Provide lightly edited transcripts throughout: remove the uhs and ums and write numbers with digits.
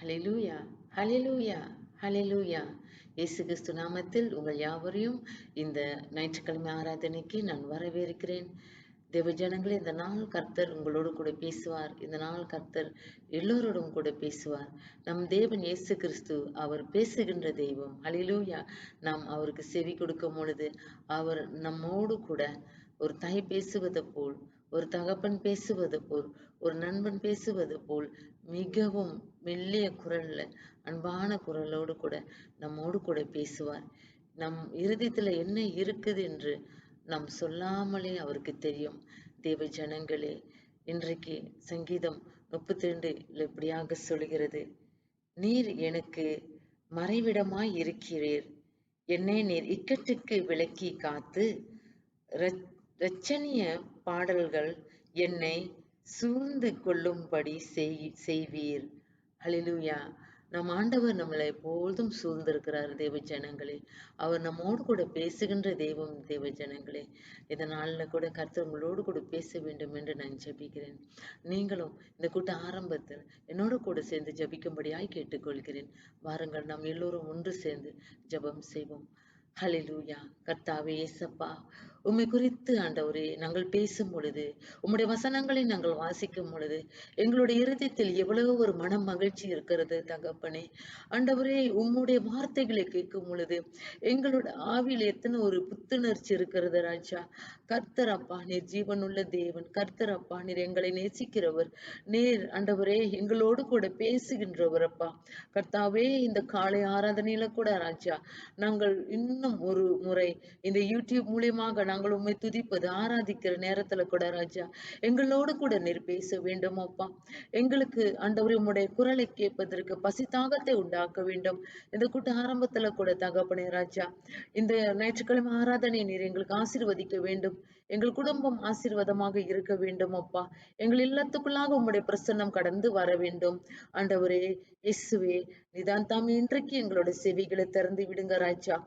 ஹல்லேலூயா, ஹல்லேலூயா, ஹல்லேலூயா. இயேசு கிறிஸ்து நாமத்தில் உங்கள் யாவரையும் இந்த ஞாயிற்றுக்கிழமை ஆராதனைக்கு நான் வரவேற்கிறேன். தேவ ஜனங்களே, இந்த நாள் கர்த்தர் உங்களோடு கூட பேசுவார். இந்த நாள் கர்த்தர் எல்லோரோடும் கூட பேசுவார். நம் தேவன் இயேசு கிறிஸ்து அவர் பேசுகின்ற தெய்வம். ஹல்லேலூயா. நாம் அவருக்கு செவி கொடுக்கும் பொழுது அவர் நம்மோடு கூட ஒரு தாய் பேசுவது போல், ஒரு தகப்பன் பேசுவது போல், ஒரு நண்பன் பேசுவது போல் மிகவும் மெல்லிய குரல்ல, அன்பான குரலோடு கூட நம்மோடு கூட பேசுவார். நம் இருதயத்துல என்ன இருக்குது என்று நாம் சொல்லாமலே அவருக்கு தெரியும். தேவ ஜனங்களே, இன்றைக்கு சங்கீதம் 32 இப்படியாக சொல்கிறது, நீர் எனக்கு மறைவிடமாய் இருக்கிறீர், என்னை நீர் இக்கட்டுக்கு விலக்கி காத்து இரட்சணிய பாடல்கள் என்னை சூழ்ந்து கொள்ளும்படி செய்வீர். ஹல்லேலூயா. நம் ஆண்டவர் நம்மளை எப்பொழுதும் சூழ்ந்திருக்கிறார். தேவ ஜனங்களே, அவர் நம்மோடு கூட பேசுகின்ற தெய்வம். தேவ ஜனங்களே, இதனால கூட கர்த்தர் உங்களோடு கூட பேச வேண்டும் என்று நான் ஜெபிக்கிறேன். நீங்களும் இந்த கூட்ட ஆரம்பத்தில் என்னோடு கூட சேர்ந்து ஜெபிக்கும்படியாய் கேட்டுக்கொள்கிறேன். வாருங்கள், நாம் எல்லோரும் ஒன்று சேர்ந்து ஜெபம் செய்வோம். ஹல்லேலூயா. கர்த்தாவே இயேசப்பா, உம்மை குறித்து ஆண்டவரே நாங்கள் பேசும் பொழுது, உம்முடைய வசனங்களை நாங்கள் வாசிக்கும் பொழுது எங்களுடைய இருதயத்தில் எவ்வளவு ஒரு மன மகிழ்ச்சி இருக்கிறது தகப்பனே. ஆண்டவரே, உம்முடைய வார்த்தைகளை கேட்கும் பொழுது எங்களோட ஆவியில் எத்தனை ஒரு புத்துணர்ச்சி இருக்கிறது ராஜா. கர்த்தர் அப்பா, நீர் ஜீவனுள்ள தேவன். கர்த்தர் அப்பா, நீர் எங்களை நேசிக்கிறவர். நீர் ஆண்டவரே எங்களோடு கூட பேசுகின்றவர் அப்பா. கர்த்தாவே, இந்த காலை ஆராதனையில கூட ராஜா, நாங்கள் இன்னும் ஒரு முறை இந்த யூடியூப் மூலியமாக நாங்கள் உண்மை துதிப்பது ஆராதிக்கிற நேரத்துல கூட ராஜா, எங்களோடு கூட நீர் பேச வேண்டும் அப்பா. எங்களுக்கு ஆண்டவரே உம்முடைய குரலை கேட்பதற்கு பசித்தாகத்தை உண்டாக்க வேண்டும். இந்த கூட்ட ஆரம்பத்துல கூட தகப்பனே ராஜா, இந்த ஞாயிற்றுக்கிழமை ஆராதனை நீர் எங்களுக்கு ஆசீர்வதிக்க வேண்டும். எங்கள் குடும்பம் ஆசீர்வாதமாக இருக்க வேண்டும் அப்பா. எங்கள் இல்லத்துக்குள்ளாக உம்முடைய பிரசன்னம் கடந்து வர வேண்டும். ஆண்டவரே இயேசுவே, நீதான் தாம் இன்றைக்கு எங்களோட செவிகளை திறந்து விடுங்க ராஜா.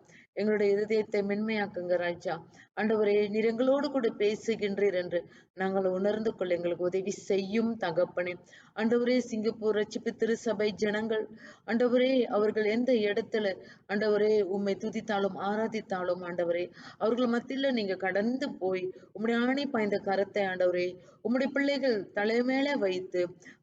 எங்களுடைய இருதயத்தை மென்மையாக்குங்க ராஜா. ஆண்டவரே, நீர் எங்களோடு கூட பேசுகின்றீர் என்று நாங்கள் உணர்ந்து கொள்ள எங்களுக்கு உதவி செய்யும் தகப்பனே. ஆண்டவரே, சிங்கப்பூர் ரட்சிப்பு திருசபை ஜனங்கள் ஆண்டவரே, அவர்கள் எந்த இடத்துல ஆண்டவரே உம்மை துதித்தாலும் ஆராதித்தாலும் ஆண்டவரே, அவர்கள் மத்தியில நீங்க கடந்து போய் உம்முடைய ஆணை பாய்ந்த கரத்தை ஆண்டவரே உம்முடைய பிள்ளைகள் தலைமேல வைத்து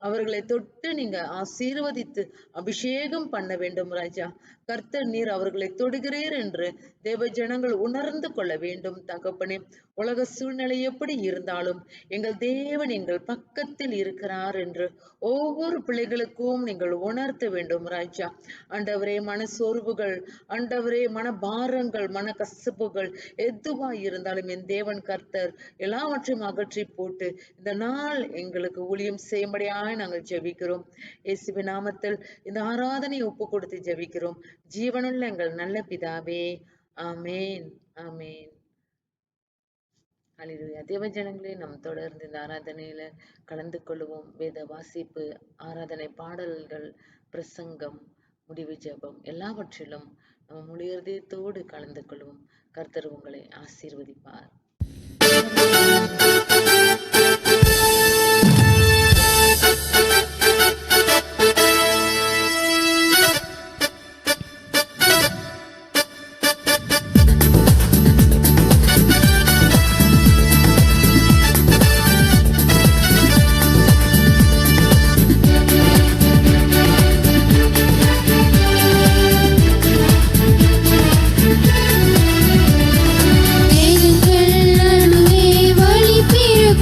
அவர்களை தொட்டு நீங்க ஆசீர்வதித்து அபிஷேகம் பண்ண வேண்டும் ராஜா. கர்த்தர் நீர் அவர்களை தொடுகிறீர் என்று தேவ ஜனங்கள் உணர்ந்து கொள்ள வேண்டும் தகப்பனே. உலக சூழ்நிலை எப்படி இருந்தாலும் எங்கள் தேவன் எங்கள் பக்கத்தில் இருக்கிறார் என்று ஒவ்வொரு பிள்ளைகளுக்கும் நீங்கள் உணர்த்த வேண்டும் ராஜா. ஆண்டவரே, மன சோர்வுகள் ஆண்டவரே, மன பாரங்கள், மன கசப்புகள் எதுவா இருந்தாலும் என் தேவன் கர்த்தர் எல்லாவற்றையும் அகற்றி போட்டு இந்த நாள் எங்களுக்கு ஊழியம் செய்யும்படியாக நாங்கள் ஜெபிக்கிறோம். இயேசுவின் நாமத்தில் இந்த ஆராதனையை ஒப்பு கொடுத்து ஜெபிக்கிறோம். ஜீவனுள்ள எங்கள் நல்ல பிதாவே, ஆமேன், ஆமேன். ஹல்லேலூயா. தேவ ஜனங்களே, நாம் தொடர்ந்து இந்த ஆராதனையில கலந்து கொள்வோம். வேத வாசிப்பு, ஆராதனை பாடல்கள், பிரசங்கம், முடிவு ஜெபம் எல்லாவற்றிலும் நம்ம முழு இதயத்தோடு கலந்து கொள்வோம். கர்த்தர் உங்களை ஆசீர்வதிப்பார். மேகங்கள் நடுவே வழி பிறக்கும்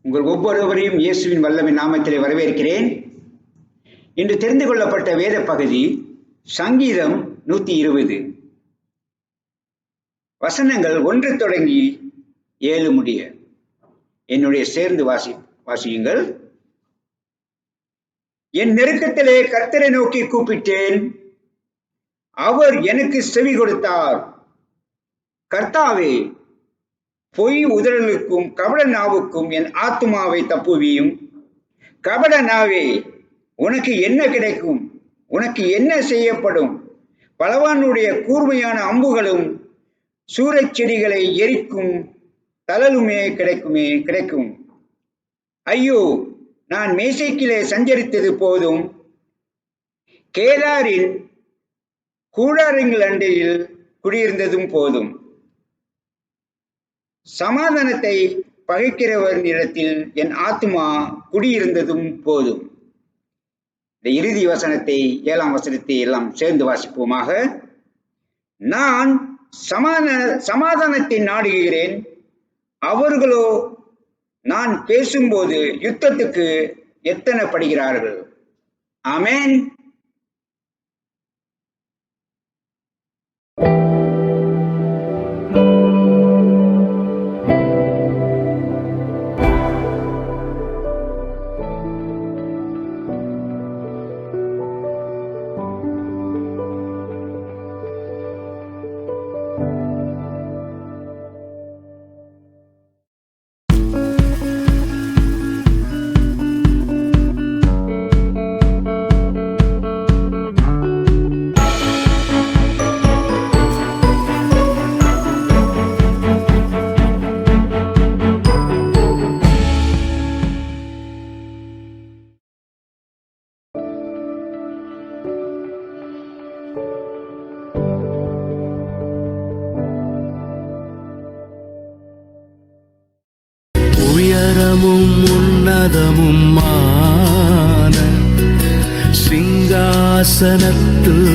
உங்கள் ஒவ்வொருவரையும் இயேசுவின் வல்லமை நாமத்திலே வரவேற்கிறேன். இன்று தெரிந்து கொள்ளப்பட்ட வேத பகுதி சங்கீதம் 120, வசனங்கள் 1 தொடங்கி 7 முடிய. என்னுடைய சேர்ந்து வாசியுங்கள். என் நெருக்கத்திலே கர்த்தரை நோக்கி கூப்பிட்டேன், அவர் எனக்கு செவி கொடுத்தார். கர்த்தாவே, பொய் உதறலுக்கும் கபட நாவுக்கும் என் ஆத்துமாவை தப்புவியும். கபட நாவே, உனக்கு என்ன கிடைக்கும்? உனக்கு என்ன செய்யப்படும்? பலவானுடைய கூர்மையான அம்புகளும் சூறைச் செடிகளை எரிக்கும் தழலுமே கிடைக்கும். ஐயோ, நான் மேசைக்கிலே சஞ்சரித்தது போதும், கேதாரின் கூடாரங்கள் அண்டையில் குடியிருந்ததும் போதும். சமாதானத்தை பகைக்கிறவர் இடத்தில் என் ஆத்துமா குடியிருந்ததும் போதும். இந்த இறுதி வசனத்தை 7ஆம் வசனத்தை எல்லாம் சேர்ந்து வாசிப்போமாக. நான் சமாதானத்தை நாடுகிறேன், அவர்களோ நான் பேசும்போது யுத்தத்துக்கு எத்தனைப்படுகிறார்கள். ஆமென். உயரமும் உன்னதமுமான சிங்காசனத்தில்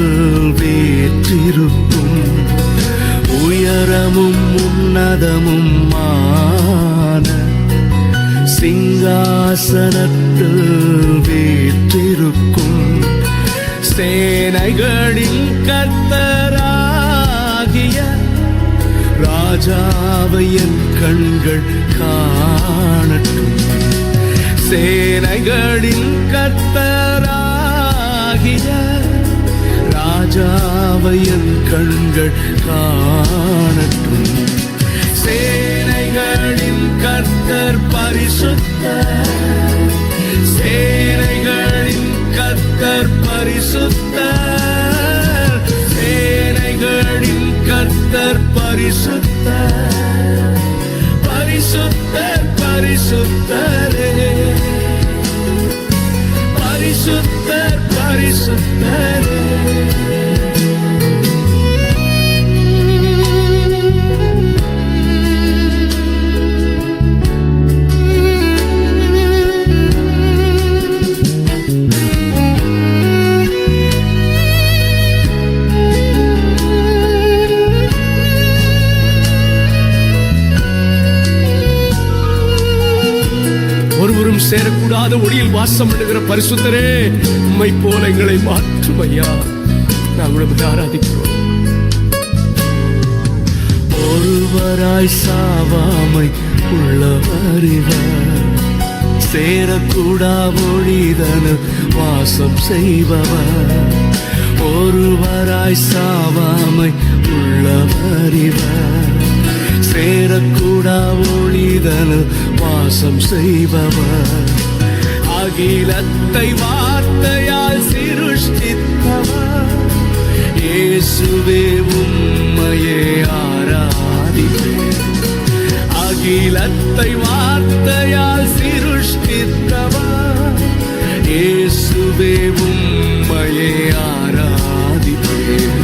வீற்றிருக்கும். உயரமும் உன்னதமுமான சிங்காசனத்தில் வீற்றிருக்கும். சேனைகளின் கர்த்தராகிய ராஜாவை என் கண்கள் காணட்டும். சேனைகளின் கர்த்தராகிய ராஜாவை என் கண்கள் காணட்டும். சேனைகளின் கர்த்தர் பரிசுத்தர், சேனைகளின் கர்த்தர் பரிசுத்தர், சேனைகளின் கர்த்தர் பரிசுத்தர், பரிசுத்தர் பரிசுத்தரே, பரிசுத்தர் பரிசுத்தரே. ஒருவரும் சேரக்கூடாத ஒளியில் வாசம் பண்ணுகிற பரிசுத்தரே, உம்மை போல எங்களை மாற்றும் ஐயா. நாங்கள் உம்மை ஆராதிக்கிறோம். ஒருவராய் சாவாமை உள்ளவர் இவர், சேரக்கூடா ஒளிதனு வாசம் செய்பவர். ஒருவராய் சாவாமை உள்ளவர் இவர், சேரக்கூடா ஒளிதனு வாசம் செய்பவர். அகிலத்தை வார்த்தையால் சிருஷ்டித்தவர், இயேசுவே உம்மையே ஆராதிப்பேன். அகிலத்தை வார்த்தையால் சிருஷ்டித்தவர், இயேசுவே உம்மையே ஆராதிப்பேன்.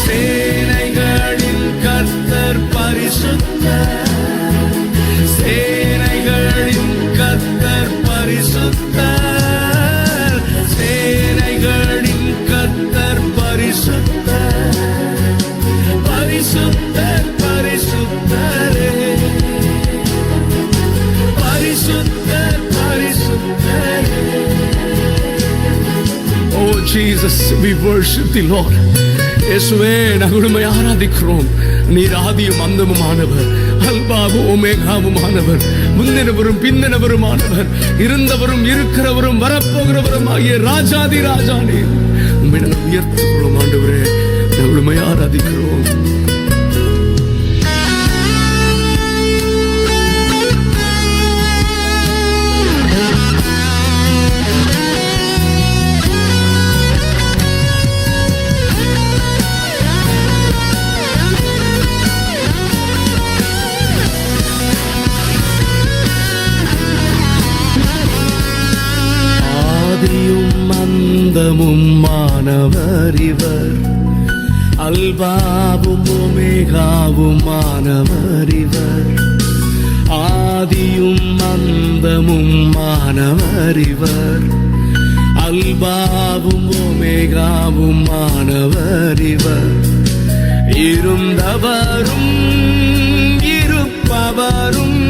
சேனைகளின் கர்த்தர் பரிசுத்தர், சேனைகளின் கர்த்தர் பரிசுத்தர், சேனைகளின் கர்த்தர் பரிசுத்தர், பரிசுத்தர் பரிசுத்தரே, பரிசுத்தர் We worship the Lord. இயேசுவே, நாங்கள் உம்மை ஆராதிக்கிறோம். நீர் ஆதியும் அந்தமுமானவர், அல்பாவும் ஓமேகாவுமானவர், முந்தினவரும் பிந்தினவருமானவர், இருந்தவரும் இருக்கிறவரும் வரப்போகிறவரும் ஆகிய ராஜாதி ராஜா நீர். உம்மை நாங்கள் உயர்த்துகிறோம் ஆண்டவரே, நாங்கள் உம்மை ஆராதிக்கிறோம். மானவர் இவர், அல்பாவும் ஓமேகாவும் மானவர் இவர், ஆதியும் அந்தமும் மானவர் இவர், அல்பாவும் ஓமேகாவும் மானவர் இவர், இருந்தவரும் இருப்பவரும்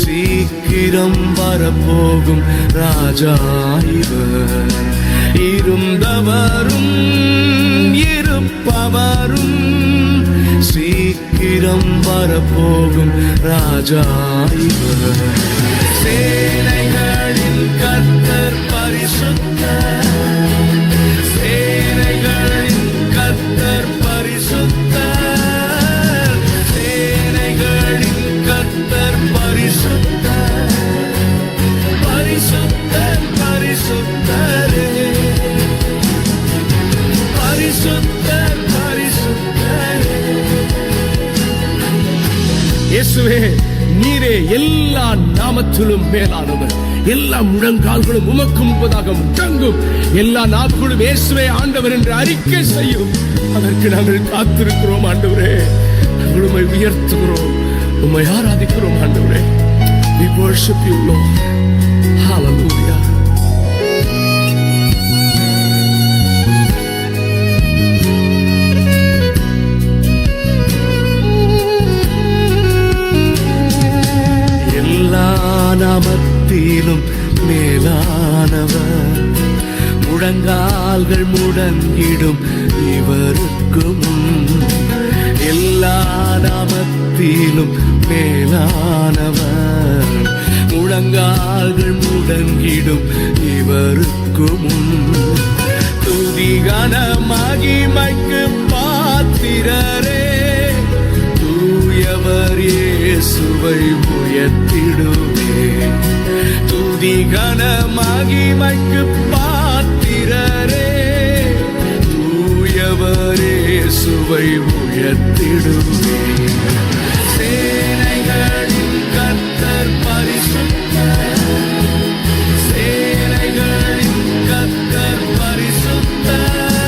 சீக்கிரம் வரப்போகும் ராஜா இவர், இருந்தவரும் இருப்பவரும் சீக்கிரம் வரப்போகும் ராஜா இவர், சேனைகளின் கர்த்தர் பரிசுத்தர், சேனைகளின் கர்த்தர் பரிசுத்தர், சேனைகளின் கர்த்தர் பரிசுத்தர், பரிசுத்தர் பரிசுத்தரே, பரிசுத்தர் பரிசுத்தரே. இயேசுவே, நீரே எல்லா நாமத்திலும் மேலானவர். எல்லா முழங்கால்களும் உமக்கு முன்பதாக முழங்கும், எல்லா நாட்களும் இயேசுவே ஆண்டவர் என்று அறிக்கை செய்யும். அதற்கு நாங்கள் காத்திருக்கிறோம் ஆண்டவரே. நாங்கள் உம்மை உயர்த்துகிறோம், உம்மை ஆராதிக்கிறோம் ஆண்டவரே. We worship you, Lord. Hallelujah. எல்லா நாமத்திலும் மேலானவர், முழங்கால்கள் முடங்கிடும் இவருக்கு முன். எல்லா நாமத்திலும் மேலானவர், முழங்கால்கள் முடங்கிடும் இவருக்கு முன். துதிகன மகிமைக்கு பாத்திரரே, தூயவர் இயேசுவை உயர்த்திடுவே. துதிகன மகிமைக்கு பாத்திரரே, தூயவர் இயேசுவை உயர்த்திடுவே. சேனைகளின் கர்த்தர் பரிசுத்தர், சேனைகளின் கர்த்தர் பரிசுத்தர்,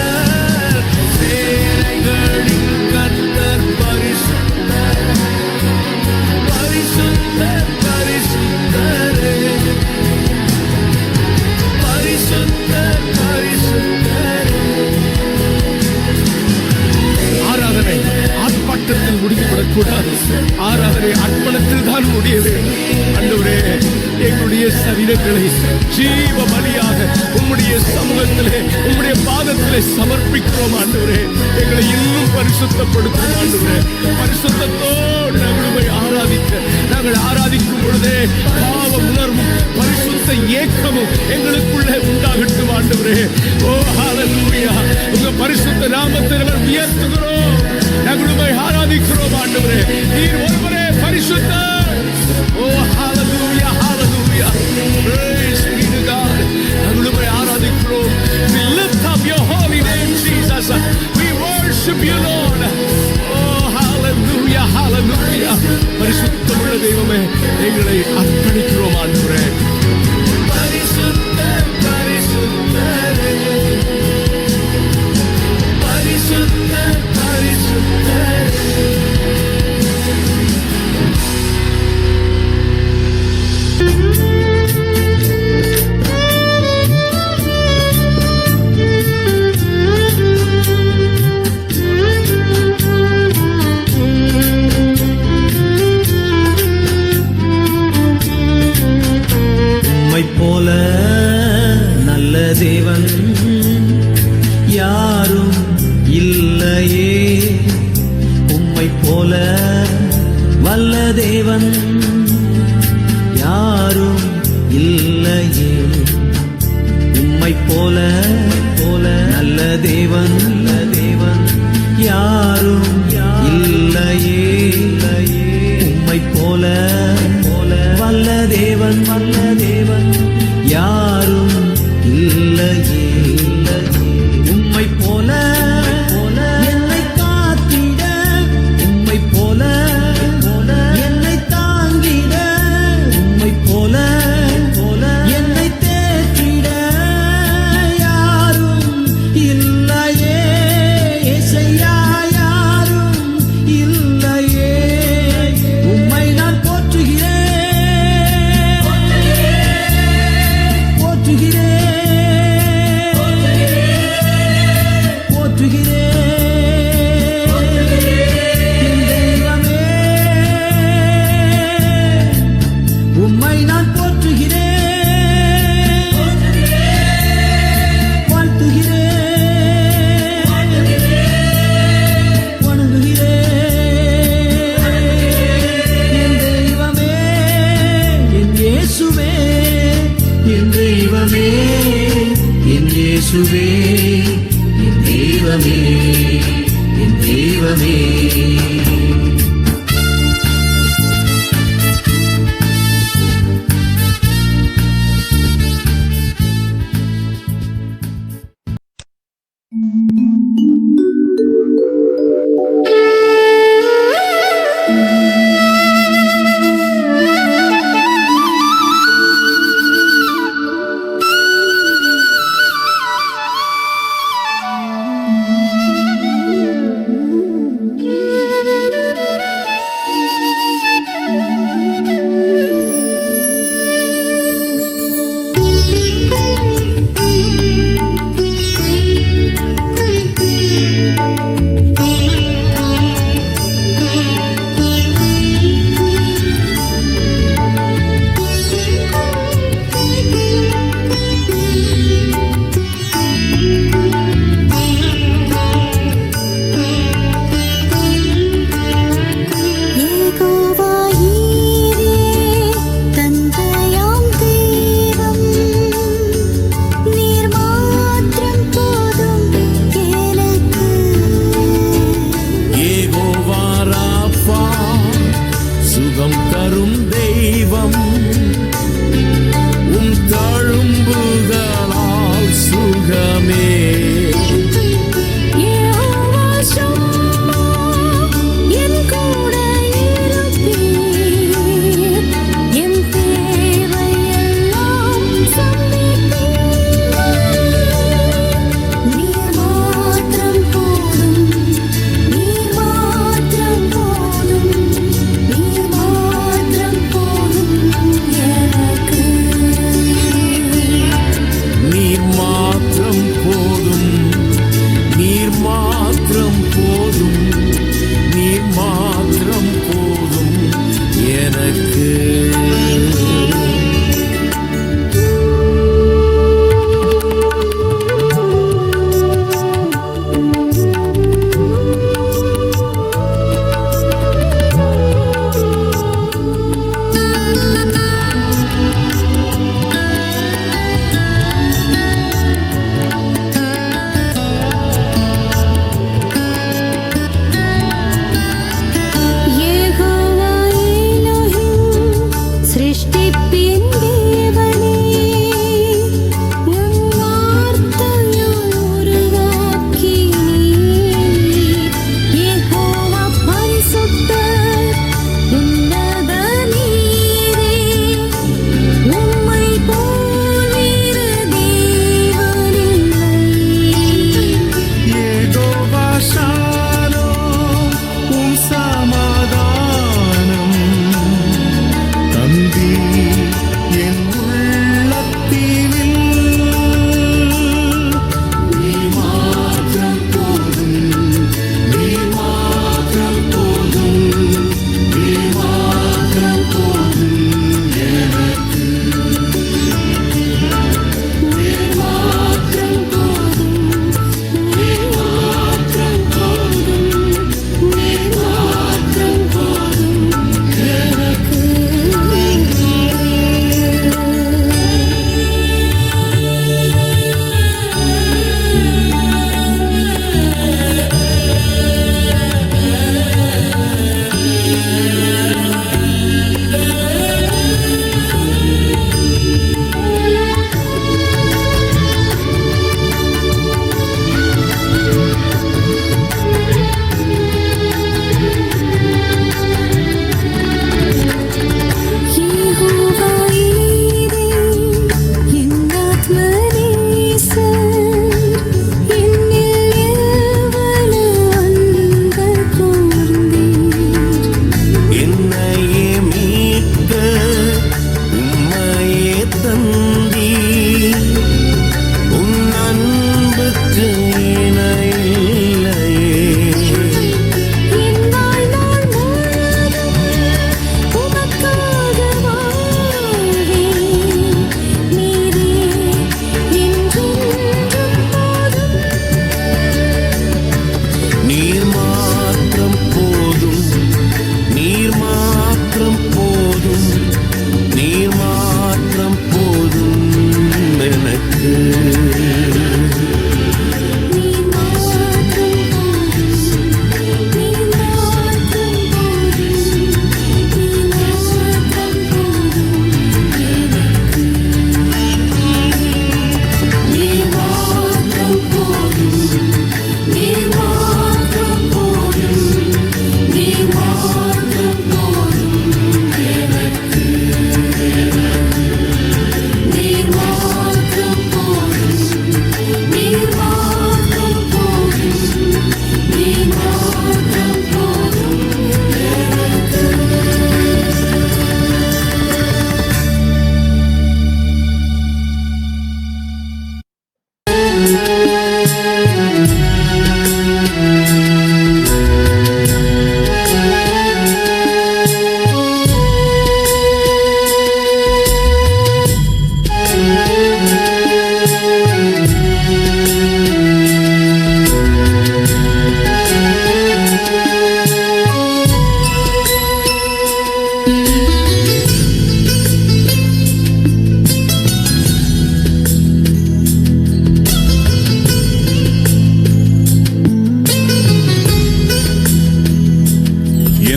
சேனைகளின் கர்த்தர் பரிசுத்தர், பரிசுத்தர் பரிசுத்தரே, பரிசுத்தர் பரிசுத்தரே. ஆராதனை ஆர்ப்பாட்டத்தில் முடிக்கப்படக்கூடாது. ஆராதனை அர்ப்பணத்தில் தான் முடிய வேண்டும். ஆண்டவரே, எங்களுடைய சரீரங்களை ஜீவ பலியாக உம்முடைய சமூகத்திலே உம்முடைய பாதத்திலே சமர்ப்பிக்கிறோம் ஆண்டவரே. எங்களை இன்னும் பரிசுத்தப்படுத்தும் ஆண்டவரே. பரிசுத்தத்தோடு நாங்கள் ஆராதிக்க, நாங்கள் ஆராதிக்கும் பொழுதே பாவ உணர்வும் பரிசுத்த ஏக்கமும் எங்களுக்குள்ளே உண்டாகட்டும் ஆண்டவரே. ஓ ஹல்லேலூயா. உங்க பரிசுத்த நாமத்தை நாங்கள் உயர்த்துகிறோம், நாங்கள் ஆராதிக்கிறோம் ஆண்டவரே. நீர் ஒருவரே பரிசுத்தர். ஓ ஹல்லேலூயா ஹல்லேலூயா. Praise be to God. நாங்கள் ஆராதிக்கிறோம். We lift up your holy name, Jesus. We worship you, Lord. Oh hallelujah hallelujah. பரிசுத்தமுள்ள தெய்வமே, எங்களை அர்ப்பணிக்கிறோம் ஆண்டவரே. பரிசுத்தர் பரிசுத்தரே, பரிசுத்தர் பரிசுத்தரே. உம்மை போல வல்ல தேவன் யாரும் இல்லையே. உம்மை போல நல்ல தேவன் யாரும் இல்லையே. உம்மை போல வல்ல தேவன் யாரும் இல்லையே. உம்மை போல என்னை காத்திட, உம்மை போல என்னை தாங்கிட, உம்மை போல என்னை தேற்றிட யாரும் இல்லையே. இயேசையா யாரும் இல்லையே. உம்மை நான் போற்றுகிறேன், உம்மை நான் போற்றுகிறேன், வாழ்த்துகிறேன், வணங்குகிறேன். என் தெய்வமே, என் இயேசுவே, என் தெய்வமே, என் இயேசுவே, என் தெய்வமே, என் தெய்வமே.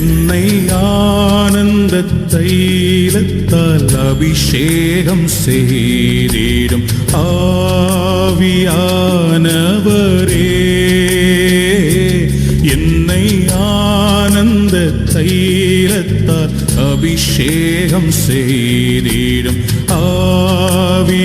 என்னை ஆனந்த தைலத்தால் அபிஷேகம் செய்திடும் ஆவியானவரே, என்னை ஆனந்த தைலத்தால் அபிஷேகம் செய்திடும் ஆவியானவரே.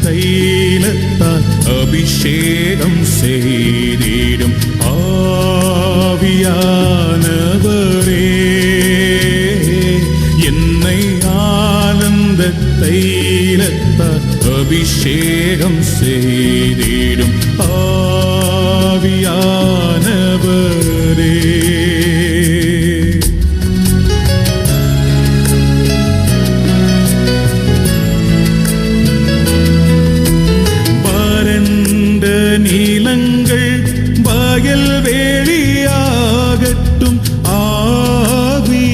தைலத்தால் அபிஷேகம் செய்திடும் ஆவியானவரே, என்னை ஆனந்த தைலத்தால் அபிஷேகம் செய்திடும் ஆவியானவரே. நீலங்கள் வயல் வேளியாகட்டும் ஆவியானவரே,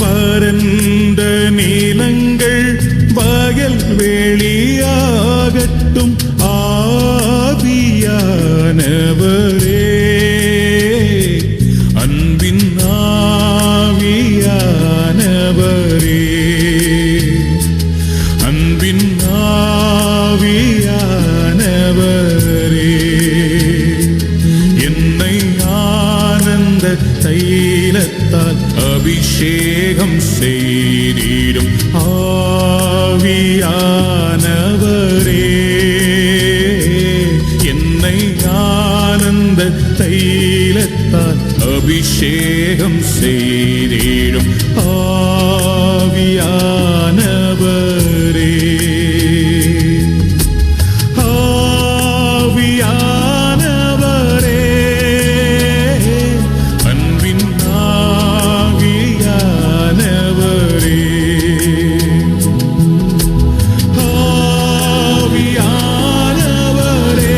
வறண்ட நீலங்கள் வயல் வேளியாகட்டும் ஆவியானவரே, அன்பின் ஆவியானவரே, அன்பின் ஆவியானவரே, என்னை ஆனந்த தைலத்தால் அபிஷேகம் செய்திடும் ஆவியானவரே, என்னை ஆனந்த தைலத்தால் அபிஷேகம் செய்திடும் ஆவியானவரே. ஆவியானவரே, அன்பின் ஆவியானவரே, ஆவியானவரே,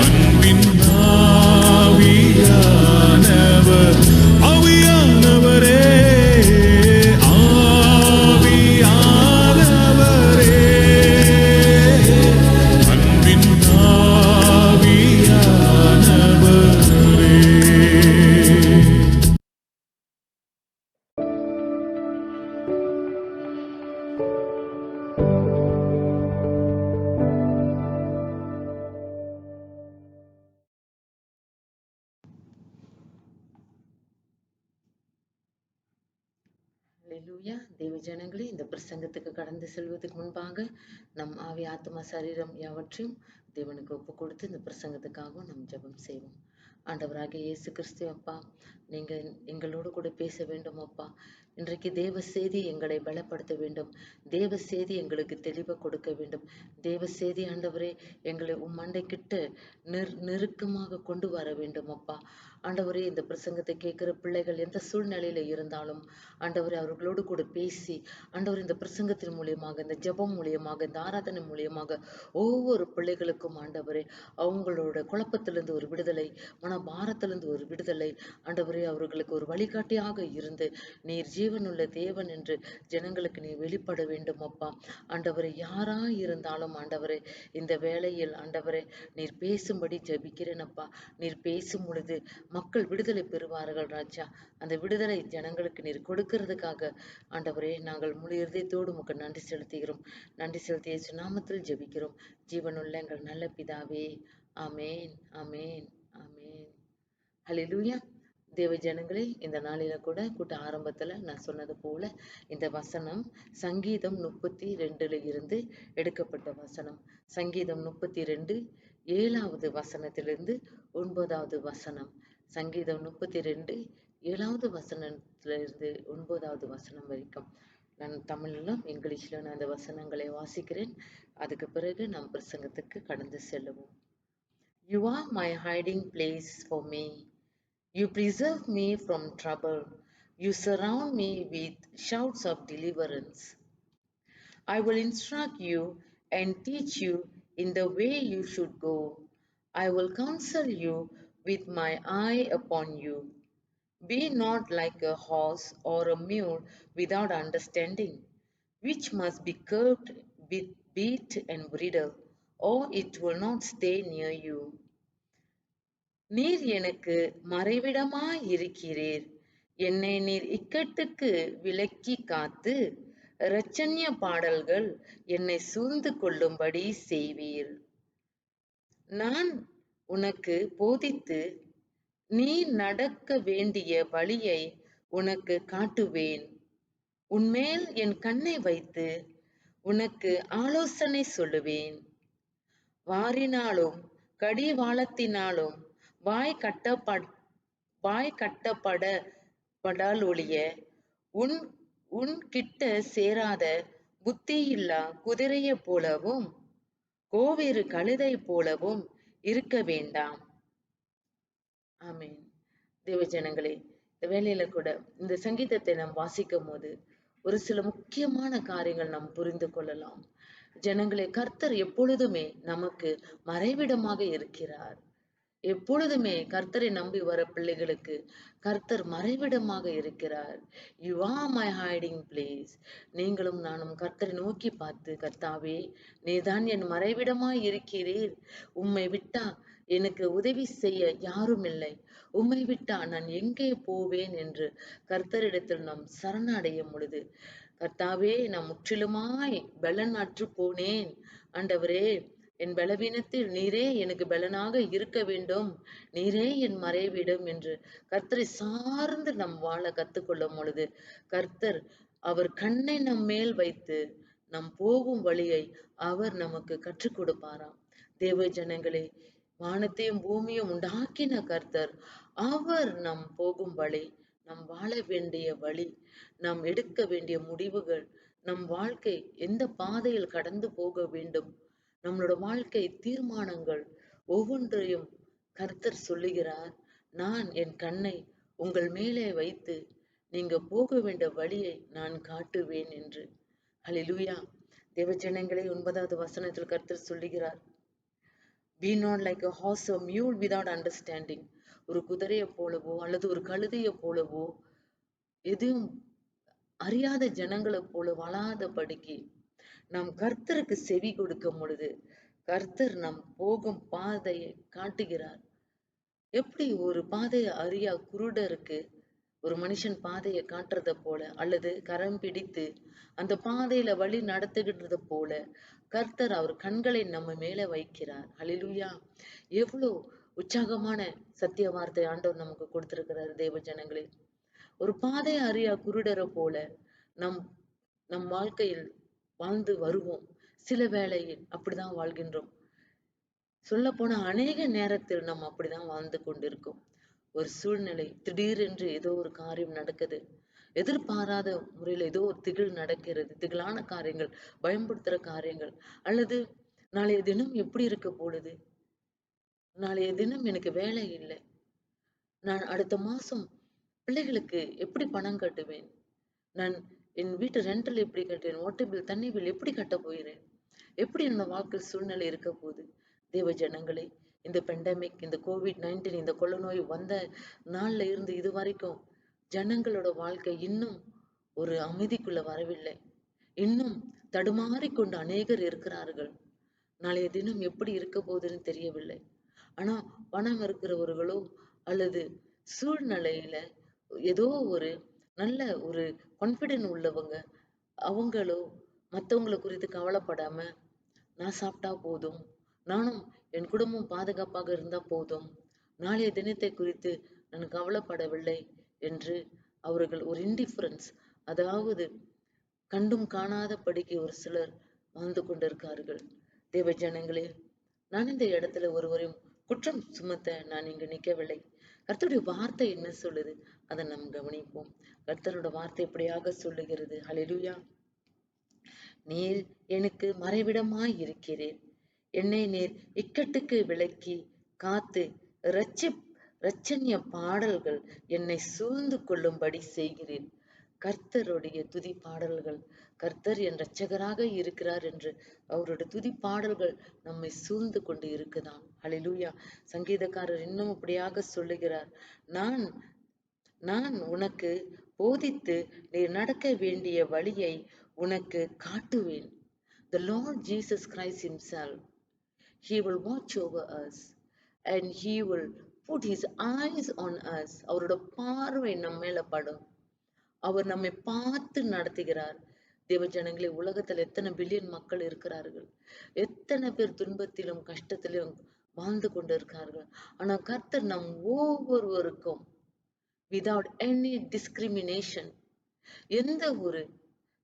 அன்பின் ஆவியானவர், ஆவியானவரே, ஆவியானவரே, அன்பின் ஆவியானவரே. ஹல்லேலூயா. தேவ ஜனங்களே, இந்த பிரசங்கத்துக்கு கடந்து செல்வதற்கு முன்பாக நம் ஆவி ஆத்மா சரீரம் யாவற்றையும் தேவனுக்கு ஒப்பு கொடுத்து இந்த பிரசங்கத்துக்காகவும் நம் ஜெபம் செய்வோம். ஆண்டவராகிய இயேசு கிறிஸ்து அப்பா, நீங்க எங்களோடு கூட பேச வேண்டும் அப்பா. இன்றைக்கு தேவ செய்தி எங்களை பலப்படுத்த வேண்டும். தேவ செய்தி எங்களுக்கு தெளிவை கொடுக்க வேண்டும். தேவ செய்தி ஆண்டவரே எங்களை உம்மண்டை கிட்ட நெருக்கமாக கொண்டு வர வேண்டும் அப்பா. ஆண்டவரே, இந்த பிரசங்கத்தை கேட்கிற பிள்ளைகள் எந்த சூழ்நிலையில இருந்தாலும் ஆண்டவரே அவர்களோடு கூட பேசி ஆண்டவர் இந்த பிரசங்கத்தின் மூலியமாக, இந்த ஜெபம் மூலியமாக, இந்த ஆராதனை மூலியமாக ஒவ்வொரு பிள்ளைகளுக்கும் ஆண்டவரே அவங்களோட குழப்பத்திலிருந்து ஒரு விடுதலை, மனபாரத்திலிருந்து ஒரு விடுதலை, ஆண்டவரே அவர்களுக்கு ஒரு வழிகாட்டியாக இருந்து நீர் ஜீவனுள்ள தேவன் என்று ஜனங்களுக்கு நீ வெளிப்பட வேண்டும் அப்பா. ஆண்டவரே, யாரா இருந்தாலும் ஆண்டவரே இந்த வேளையில் ஆண்டவரே நீர் பேசும்படி ஜெபிக்கிறேன் அப்பா. நீர் பேசும் பொழுது மக்கள் விடுதலை பெறுவார்கள் ராஜா. அந்த விடுதலை ஜனங்களுக்கு நீர் கொடுக்கிறதுக்காக ஆண்டவரே நாங்கள் முழு இதயத்தோடு உமக்கு நன்றி செலுத்துகிறோம். நன்றி செலுத்திய இயேசு நாமத்தில் ஜெபிக்கிறோம் ஜீவனுள்ள எங்கள் நல்ல பிதாவே. ஆமேன், ஆமேன், ஆமேன். ஹல்லேலூயா. தேவ ஜனங்களே, இந்த நாளில கூட கூட்ட ஆரம்பத்துல நான் சொன்னது போல இந்த வசனம் சங்கீதம் 32 இருந்து எடுக்கப்பட்ட வசனம். சங்கீதம் 32 7வது வசனத்திலிருந்து 9வது வசனம். சங்கீதம் 32 7வது வசனத்திலிருந்து 9வது வசனம் வரைக்கும் நான் தமிழிலும் இங்கிலீஷ்ல நான் அந்த வசனங்களை வாசிக்கிறேன். அதுக்கு பிறகு நாம் பிரசங்கத்துக்கு கடந்து செல்லுவோம். You are my hiding place for me. You preserve me from trouble. You surround me with shouts of deliverance. I will instruct you and teach you in the way you should go. I will counsel you with my eye upon you. Be not like a horse or a mule without understanding, which must be curbed with bit and bridle, or it will not stay near you. நீர் எனக்கு மறைவிடமாய் இருக்கிறீர். என்னை நீர் இக்கட்டுக்கு விலக்கி காத்து இரட்சண்ய பாடல்கள் என்னை சூழ்ந்து கொள்ளும்படி செய்வீர். நான் உனக்கு போதித்து நீ நடக்க வேண்டிய வழியை உனக்கு காட்டுவேன். உன்மேல் என் கண்ணை வைத்து உனக்கு ஆலோசனை சொல்லுவேன். வாரினாலும் கடிவாளத்தினாலும் வாய் கட்டப்படால் ஒழிய உன் கிட்ட சேராத புத்தியில்லா குதிரையை போலவும் கோவேறு கழுதை போலவும் இருக்க வேண்டாம். ஆமீன். தேவஜனங்களே, இந்த வேலையில கூட இந்த சங்கீதத்தை நாம் வாசிக்கும் போது ஒரு சில முக்கியமான காரியங்கள் நாம் புரிந்து கொள்ளலாம். ஜனங்களே, கர்த்தர் எப்பொழுதுமே நமக்கு மறைவிடமாக இருக்கிறார். எப்பொழுதுமே கர்த்தரை நம்பி வர பிள்ளைகளுக்கு கர்த்தர் மறைவிடமாக இருக்கிறார். You are my hiding place. நீங்களும் நானும் கர்த்தரை நோக்கி பார்த்து, கர்த்தாவே, நீதான் என் மறைவிடமாய் இருக்கிறீர். உம்மை விட்டா எனக்கு உதவி செய்ய யாரும் இல்லை. உம்மை விட்டா நான் எங்கே போவேன் என்று கர்த்தரிடத்தில் நாம் சரணடையும் பொழுது, கர்த்தாவே, நான் முற்றிலுமாய் பலன் அற்று போனேன். ஆண்டவரே, என் பலவீனத்தில் நீரே எனக்கு பலனாக இருக்க வேண்டும். நீரே என் மறைவிடம் என்று கர்த்தரை சார்ந்து நம் வாழ கத்துக்கொள்ளும் பொழுது கர்த்தர் அவர் கண்ணை நம் மேல் வைத்து நம் போகும் வழியை அவர் நமக்கு கற்றுக் கொடுப்பாராம். தேவ ஜனங்களே, வானத்தையும் பூமியும் உண்டாக்கின கர்த்தர் அவர் நம் போகும் வழி, நம் வாழ வேண்டிய வழி, நாம் எடுக்க வேண்டிய முடிவுகள், நம் வாழ்க்கை எந்த பாதையில் கடந்து போக வேண்டும், நம்மளோட வாழ்க்கை தீர்மானங்கள் ஒவ்வொன்றையும் கர்த்தர் சொல்லுகிறார். நான் என் கண்ணை உங்கள் மேலே வைத்து நீங்க போக வேண்டிய வழியை நான் காட்டுவேன் என்று. ஹல்லேலூயா. தேவஜனங்களே, 9வது வசனத்தில் கர்த்தர் சொல்லுகிறார், be not like a horse or mule without understanding. ஒரு குதிரையை போலவோ அல்லது ஒரு கழுதையை போலவோ எதுவும் அறியாத ஜனங்களை போல வளாதபடிக்கு நாம் கர்த்தருக்கு செவி கொடுக்கும் பொழுது கர்த்தர் நம் போகும் பாதையை காட்டுகிறார். எப்படி ஒரு பாதையை அறியா குருடருக்கு ஒரு மனுஷன் பாதையை காட்டுறத போல அல்லது கரம் பிடித்து அந்த பாதையில வழி நடத்துகின்றத போல கர்த்தர் அவர் கண்களை நம்ம மேல வைக்கிறார். ஹல்லேலூயா. எவ்வளவு உற்சாகமான சத்திய வார்த்தை ஆண்டவர் நமக்கு கொடுத்திருக்கிறார். தேவ ஜனங்களே, ஒரு பாதையை அறியா குருடரை போல நம் வாழ்க்கையில் வாழ்ந்து வருவோம். சில வேளையில் அப்படிதான் வாழ்கின்றோம். சொல்ல போன அநேக நேரத்தில் நம்ம அப்படிதான் வாழ்ந்து கொண்டிருக்கோம். ஒரு சூழ்நிலை திடீரென்று ஏதோ ஒரு காரியம் நடக்குது, எதிர்பாராத முறையில ஏதோ ஒரு திகில் நடக்கிறது, திகிலான காரியங்கள், பயன்படுத்துற காரியங்கள், அல்லது நாளைய தினம் எப்படி இருக்க போடுது, நாளைய தினம் எனக்கு வேலை இல்லை, நான் அடுத்த மாசம் பிள்ளைகளுக்கு எப்படி பணம் கட்டுவேன், நான் என் வீட்டு ரெண்டல் எப்படி கட்டுவேன், வாட்டர் பில், தண்ணி பில் எப்படி கட்ட போகிறேன், எப்படி என்னோட வாழ்க்கை சூழ்நிலை இருக்க போகுது. தேவ ஜனங்களே, இந்த பெண்டமிக், இந்த COVID-19, இந்த கொள்ள நோய் வந்த நாள்ல இருந்து இது வரைக்கும் ஜனங்களோட வாழ்க்கை இன்னும் ஒரு அமைதிக்குள்ள வரவில்லை. இன்னும் தடுமாறிக்கொண்டு அநேகர் இருக்கிறார்கள். நாளைய தினம் எப்படி இருக்க போகுதுன்னு தெரியவில்லை. ஆனா பணம் இருக்கிறவர்களோ அல்லது சூழ்நிலையில ஏதோ ஒரு நல்ல ஒரு கான்பிடென்ட் உள்ளவங்க, அவங்களோ மத்தவங்களை குறித்து கவலைப்படாம, நான் சாப்பிட்டா போதும், நானும் என் குடும்பம் பாதுகாப்பாக இருந்தா போதும், நாளைய தினத்தை குறித்து நான் கவலைப்படவில்லை என்று அவர்கள் ஒரு இன்டிஃபரன்ஸ், அதாவது கண்டும் காணாதபடிக்கு ஒரு சிலர் வாழ்ந்து கொண்டிருக்கார்கள். தேவ ஜனங்களே, நான் இந்த இடத்துல ஒருவரையும் குற்றம் சுமத்த நான் இங்கு நிற்கவில்லை. கர்த்தருடைய வார்த்தை என்ன சொல்லுது? அதை நாம் கவனிப்போம். கர்த்தரோட வார்த்தை எப்படியாக சொல்லுகிறது. ஹல்லேலூயா. நீர் எனக்கு மறைவிடமாய் இருக்கிறீர், என்னை நீர் இக்கட்டுக்கு விலக்கி காத்து இரட்சணிய பாடல்கள் என்னை சூழ்ந்து கொள்ளும்படி செய்கிறீர். கர்த்தருடைய துதி பாடல்கள், கர்த்தர் என் இரட்சகராக இருக்கிறார் என்று அவருடைய துதி பாடல்கள் நம்மை சூழ்ந்து கொண்டு இருக்குதான். ஹல்லேலூயா. சங்கீதக்காரர் இன்னும் அப்படியாக சொல்லுகிறார், நான் நான் உனக்கு போதித்து நீ நடக்க வேண்டிய வழியை உனக்கு காட்டுவேன். The Lord Jesus Christ himself, he will watch over us and he will put his eyes on us. அவரோட பார்வை நம்ம மேல படும். அவர் நம்மை பார்த்து நடத்துகிறார். தேவ ஜனங்களே, உலகத்துல எத்தனை பில்லியன் மக்கள் இருக்கிறார்கள், எத்தனை பேர் துன்பத்திலும் கஷ்டத்திலும் வாழ்ந்து கொண்டு இருக்கிறார்கள். ஆனா கர்த்தர் நம் ஒவ்வொருவருக்கும் without any discrimination, எந்த ஒரு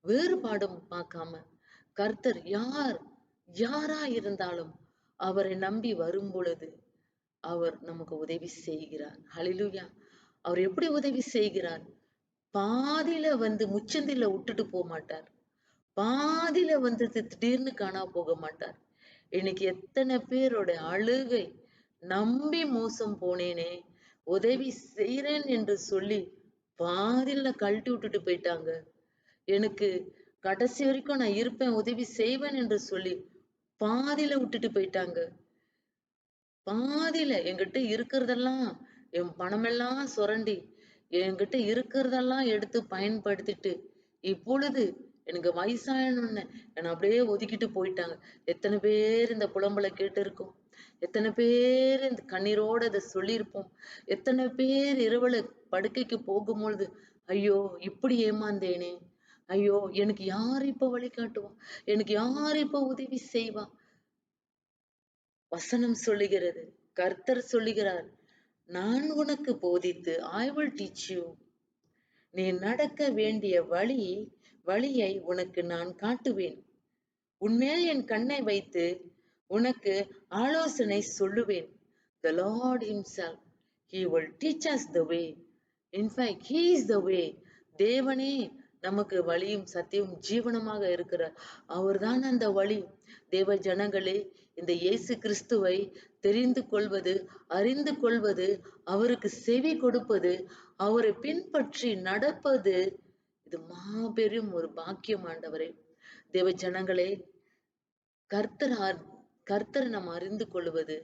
வேறுபாடும் பார்க்காம, கர்த்தர் யாரா இருந்தாலும் அவரை நம்பி வரும் பொழுது அவர் நமக்கு உதவி செய்கிறார். ஹல்லேலூயா. அவர் எப்படி உதவி செய்கிறார்? பாதியில முச்சந்தில விட்டுட்டு போக மாட்டார். பாதியில திடீர்னு காணா போக மாட்டார். இன்னைக்கு எத்தனை பேரோட அழுகை, நம்பி மோசம் போனேனே, உதவி செய்யறேன் என்று சொல்லி பாதியில கழட்டி விட்டுட்டு போயிட்டாங்க. எனக்கு கடைசி வரைக்கும் நான் இருப்பேன், உதவி செய்வேன் என்று சொல்லி பாதியில விட்டுட்டு போயிட்டாங்க. பாதியில என்கிட்ட இருக்கிறதெல்லாம், என் பணமெல்லாம் சுரண்டி என்கிட்ட இருக்கிறதெல்லாம் எடுத்து பயன்படுத்திட்டு இப்பொழுது எனக்கு வயசாயணும்னு என்னை அப்படியே ஒதுக்கிட்டு போயிட்டாங்க. எத்தனை பேர் இந்த புலம்பலை கேட்டு இருக்கோம், எத்தனை பேர் இந்த கண்ணீரோட இதை சொல்லியிருப்போம். எத்தனை பேர் இரவுல படுக்கைக்கு போகும்பொழுது, ஐயோ இப்படி ஏமாந்தேனே, ஐயோ எனக்கு யார் இப்ப வழிகாட்டுவா, எனக்கு யார் இப்ப உதவி செய்வா. வசனம் சொல்லுகிறது, கர்த்தர் சொல்லுகிறார், நான் உனக்கு போதித்து I will teach you. நீ நடக்க வேண்டிய வழியை உனக்கு நான் காட்டுவேன். உன்மேல் என் கண்ணை வைத்து உனக்கு ஆலோசனை சொல்லுவேன். The Lord himself, he will teach us the way. In fact, he is the way. தேவனே நமக்கு வழியும் சத்தியம் ஜீவனமாக இருக்கிறார். அவர்தான் அந்த வழி. தேவ ஜனங்களே, இந்த இயேசு கிறிஸ்துவை தெரிந்து கொள்வது, அறிந்து கொள்வது, அவருக்கு செவி கொடுப்பது, அவரை பின்பற்றி நடப்பது, இது மாபெரும் ஒரு பாக்கியம். ஆண்டவரே, தேவ ஜனங்களே, கர்த்தர் நாம் அறிந்து கொள்வது,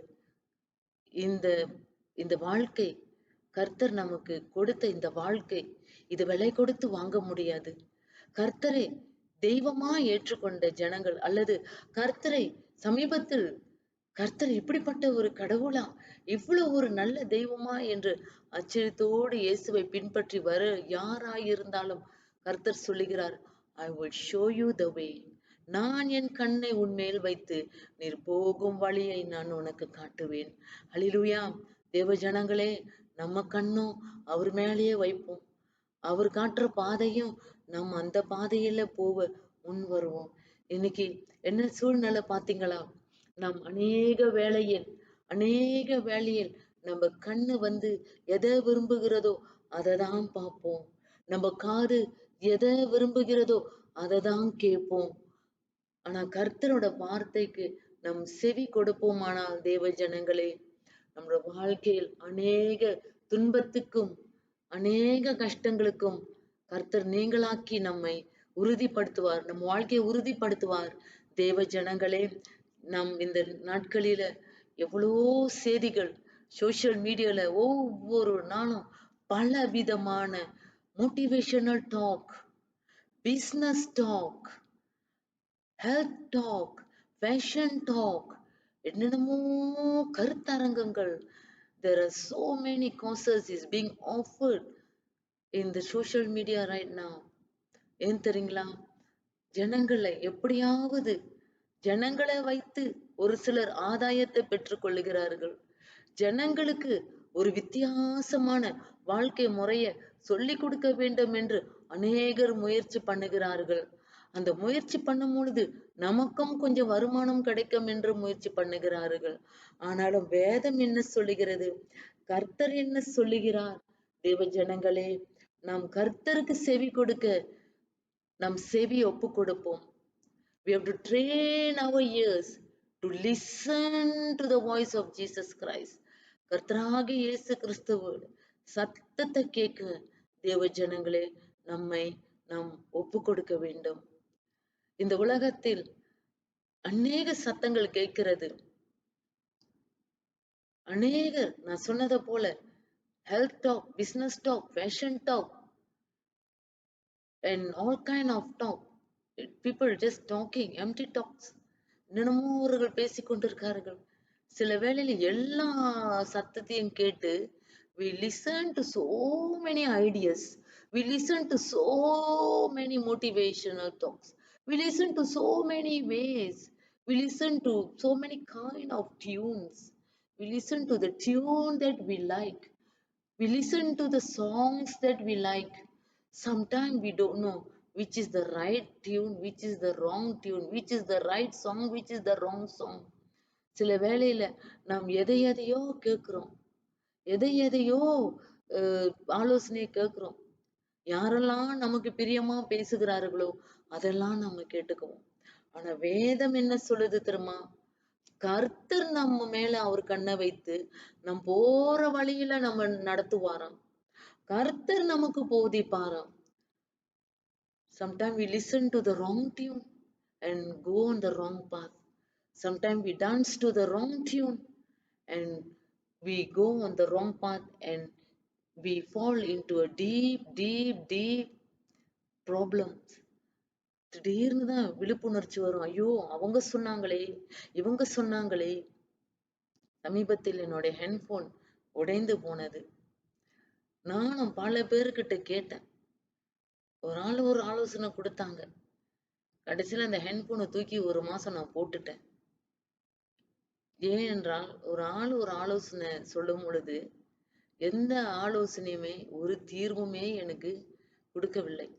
இந்த வாழ்க்கை, கர்த்தர் நமக்கு கொடுத்த இந்த வாழ்க்கை, இது விலை கொடுத்து வாங்க முடியாது. கர்த்தரை தெய்வமா ஏற்றுக்கொண்ட ஜனங்கள், அல்லது கர்த்தரை சமீபத்தில் கர்த்தர் இப்படிப்பட்ட ஒரு கடவுளா, இவ்வளவு ஒரு நல்ல தெய்வமா என்று ஆச்சரியத்தோடு இயேசுவை பின்பற்றி வர யாராயிருந்தாலும் கர்த்தர் சொல்லுகிறார், I will show you the way. நான் என் கண்ணை உன்மேல் வைத்து நீர் போகும் வழியை நான் உனக்கு காட்டுவேன். ஹல்லேலூயா. தேவ ஜனங்களே, நம்ம கண்ணும் அவர் மேலேயே வைப்போம். அவர் காட்டுற பாதையும் நம்ம அந்த பாதையில போக முன் வருவோம். இன்னைக்கு என்ன சூழ்நிலை பாத்தீங்களா? நாம் அநேக வேளையில் நம்ம கண்ணு எதை விரும்புகிறதோ அதை தான் பார்ப்போம். நம்ம காது எதை விரும்புகிறதோ அதை தான் கேட்போம். ஆனா கர்த்தரோட வார்த்தைக்கு நம் செவி கொடுப்போமானால் தேவ ஜனங்களே, நம்மளோட வாழ்க்கையில் அநேக துன்பத்துக்கும் அநேக கஷ்டங்களுக்கும் கர்த்தர் நீங்களாக்கி நம்மை உறுதிப்படுத்துவார், நம் வாழ்க்கையை உறுதிப்படுத்துவார். தேவ ஜனங்களே, நம் இந்த நாட்களில எவ்வளோ செய்திகள் சோசியல் மீடியால ஒவ்வொரு நாளும் பல விதமான motivational talk, business talk, health talk, fashion talk, என்னென்னமோ கருத்தரங்கங்கள். There are so many courses is being offered in the social media right now. ஏன் தெரியுங்களா? ஜனங்களை வைத்து ஒரு சிலர் ஆதாயத்தை பெற்றுக் கொள்ளுகிறார்கள். ஜனங்களுக்கு ஒரு வித்தியாசமான வாழ்க்கை முறைய சொல்லி கொடுக்க வேண்டும் என்று அநேகர் முயற்சி பண்ணுகிறார்கள். அந்த முயற்சி பண்ணும் பொழுது நமக்கும் கொஞ்சம் வருமானம் கிடைக்கும் என்று முயற்சி பண்ணுகிறார்கள். ஆனாலும் வேதம் என்ன சொல்லுகிறது? கர்த்தர் என்ன சொல்லுகிறார்? தேவ ஜனங்களே, நாம் கர்த்தருக்கு செவி கொடுக்க நம் செவி ஒப்பு கொடுப்போம். We have to train our ears to listen to the voice of Jesus Christ. கர்த்தராகிய இயேசு கிறிஸ்துவோட சத்தத்தை கேட்க தேவ ஜனங்களே நம்மை நாம் ஒப்பு கொடுக்க வேண்டும். இந்த உலகத்தில் அநேக சத்தங்கள் கேட்கிறது. அநேகர் நான் சொன்னதை போல health talk, business talk, fashion talk, and all kind of talk. People just talking, empty talks. என்னென்னமோ அவர்கள் பேசிக்கொண்டிருக்கார்கள். சில வேளையில எல்லா சத்தத்தையும் கேட்டு we listen to so many ideas, we listen to so many motivational talks, we listen to so many ways, we listen to so many kind of tunes, we listen to the tune that we like, we listen to the songs that we like. Sometimes we don't know which is the right tune, which is the wrong tune, which is the right song, which is the wrong song. சில வேளையில நாம் எதையோ கேட்கிறோம், எதையோ ஆலோசனை கேட்கிறோம். யாரெல்லாம் நமக்கு பிரியமா பேசுகிறார்களோ அதெல்லாம் நம்ம கேட்டுக்குவோம். ஆனா வேதம் என்ன சொல்லுது தெரியுமா? கர்த்தர் நம்ம மேல அவர் கண்ணை வைத்து நம் போற வழியில நம்ம நடத்துவாராம். கர்த்தர் நமக்கு போதிப்பாராம். Sometimes we listen to the wrong tune and go on the wrong path. Sometimes we dance to the wrong tune and we go on the wrong path and we fall into a deep problems. திடீர்னு தான் விழிப்புணர்ச்சி வரும். ஐயோ அவங்க சொன்னாங்களே, இவங்க சொன்னாங்களே. சமீபத்தில் என்னுடைய ஹெட்போன் உடைந்து போனது. நானும் பல பேர்கிட்ட கேட்டேன். ஒரு ஆலோசனை கொடுத்தாங்க. கடைசியில அந்த ஹெட்போனை தூக்கி 1 மாசம் நான் போட்டுட்டேன். ஏனென்றால் ஒரு ஆலோசனை சொல்லும் பொழுது எந்த ஆலோசனையுமே ஒரு தீர்வுமே எனக்கு கொடுக்கவில்லை.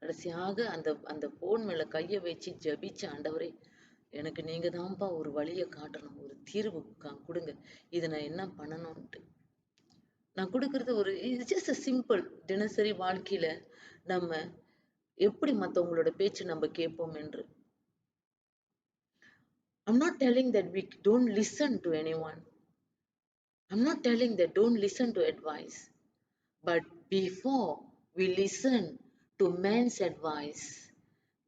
கடைசியாக அந்த போன் மேல கைய வச்சு ஜபிச்ச, ஆண்டவரே எனக்கு நீங்க தான்ப்பா ஒரு வழியை காட்டணும், ஒரு தீர்வு கொடுங்க, இதை நான் என்ன பண்ணணும்ட்டு. நான் கொடுக்கறது ஒரு ஜஸ்ட் சிம்பிள் தினசரி வாழ்க்கையில நம்ம எப்படி மத்தவங்களோட பேச்சு நம்ம கேட்போம் என்று. I'm not telling that we don't listen to anyone. I'm not telling that don't listen to advice. But before we listen to man's advice,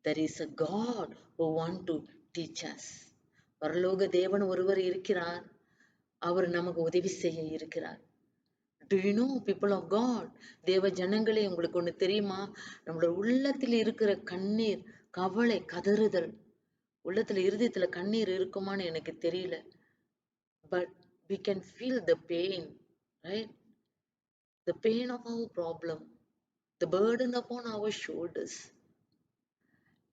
there is a God who want to teach us. பரலோக தேவன் ஒருவர் இருக்கிறார். அவர் நமக்கு உதவி செய்ய இருக்கிறார். Do you know, people of God? தேவ ஜனங்களே, உங்களுக்கு ஒண்ணு தெரியுமா? நம்மளோட உள்ளத்தில் இருக்கிற கண்ணீர், கவலை, கதறுதல், உள்ளத்துல இருதயத்துல கண்ணீர் இருக்குமான்னு எனக்கு தெரியல. But we can feel the pain, right? The pain of our problem, the burden upon our shoulders,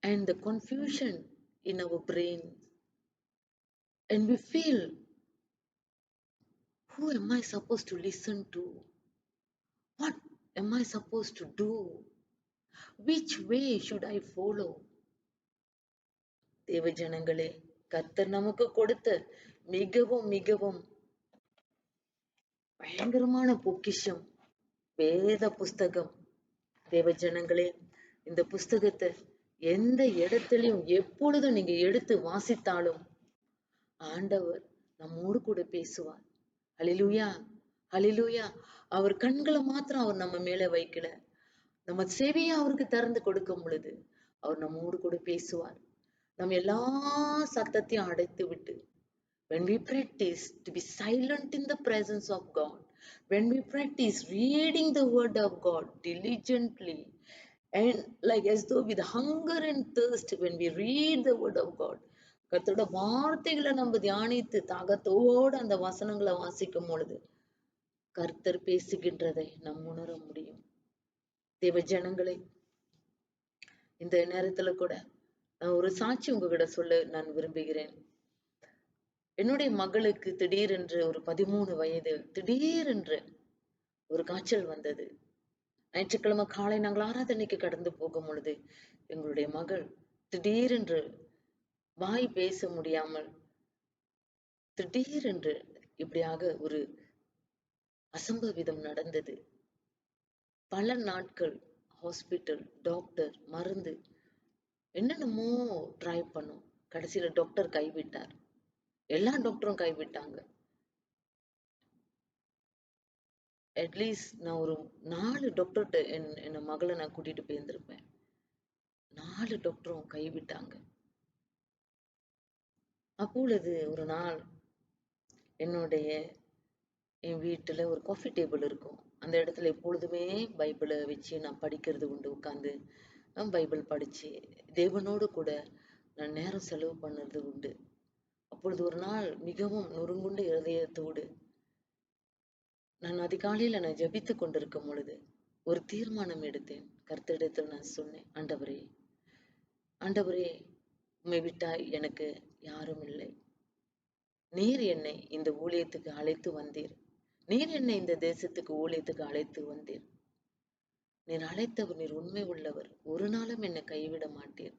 and the confusion in our brain. And we feel, who am I supposed to listen to? What am I supposed to do? Which way should I follow? தேவ ஜனங்களே, கர்த்தர் நமக்கு கொடுத்த மிகவும் பயங்கரமான பொக்கிஷம் வேத புஸ்தகம். தேவ ஜனங்களே, இந்த புஸ்தகத்தை எந்த இடத்துலயும் எப்பொழுதும் நீங்க எடுத்து வாசித்தாலும் ஆண்டவர் நம்மோடு கூட பேசுவார். ஹல்லேலூயா, ஹல்லேலூயா. அவர் கண்களை மாத்திரம் அவர் நம்ம மேல வைக்கல, நம்ம செவியை அவருக்கு திறந்து கொடுக்கும் பொழுது அவர் நம்மோடு கூட பேசுவார். நம்ம எல்லா சத்தத்தையும் அடைத்து விட்டு, when we practice to be silent in the presence of God, when we practice reading the word of God diligently and like as though with hunger and thirst, when we read the word of God, கர்த்தரோட வார்த்தைகளை நம்ம தியானித்து தாகத்தோடு அந்த வசனங்களை வாசிக்கும் பொழுது கர்த்தர் பேசுகின்றதை நாம் உணர முடியும். தேவ ஜனங்களை, இந்த நேரத்துல கூட நான் ஒரு சாட்சி உங்ககிட்ட சொல்ல நான் விரும்புகிறேன். என்னுடைய மகளுக்கு திடீரென்று ஒரு 13 வயது திடீரென்று ஒரு காய்ச்சல் வந்தது. ஞாயிற்றுக்கிழமை காலை நாங்கள் ஆராதனைக்கு கடந்து போகும் பொழுது எங்களுடைய மகள் திடீரென்று வாய் பேச முடியாமல் திடீரென்று இப்படியாக ஒரு அசம்பாவிதம் நடந்தது. பல நாட்கள் ஹாஸ்பிட்டல், டாக்டர், மருந்து என்னென்னமோ ட்ரை பண்ணோம். கடைசியில டாக்டர் கைவிட்டார். எல்லா டாக்டரும் கைவிட்டாங்க. அட்லீஸ்ட் நான் ஒரு 4 டாக்டர்கிட்ட என் மகளை நான் கூட்டிட்டு போயிருந்திருப்பேன். 4 டாக்டரும் கைவிட்டாங்க. அப்பொழுது ஒரு நாள் என் வீட்டுல ஒரு காஃபி டேபிள் இருக்கும். அந்த இடத்துல எப்பொழுதுமே பைபிளை வச்சு நான் படிக்கிறது உண்டு. உட்கார்ந்து பைபிள் படிச்சு தேவனோடு கூட நான் நேரம் செலவு பண்ணுறது உண்டு. அப்பொழுது ஒரு நாள் மிகவும் நொறுங்குண்ட இருதயத்தோடு நான் அதிகாலையில நான் ஜெபித்து கொண்டிருக்கும் பொழுது ஒரு தீர்மானம் எடுத்தேன். கர்த்தரிடத்தில் நான் சொன்னேன், ஆண்டவரே உம்மை விட்டா எனக்கு யாரும் இல்லை. நீர் என்னை இந்த ஊழியத்துக்கு அழைத்து வந்தீர். நீர் என்னை இந்த தேசத்துக்கு ஊழியத்துக்கு அழைத்து வந்தீர். நீர் அழைத்தவர், நீர் உண்மை உள்ளவர். ஒரு நாளும் என்னை கைவிட மாட்டீர்.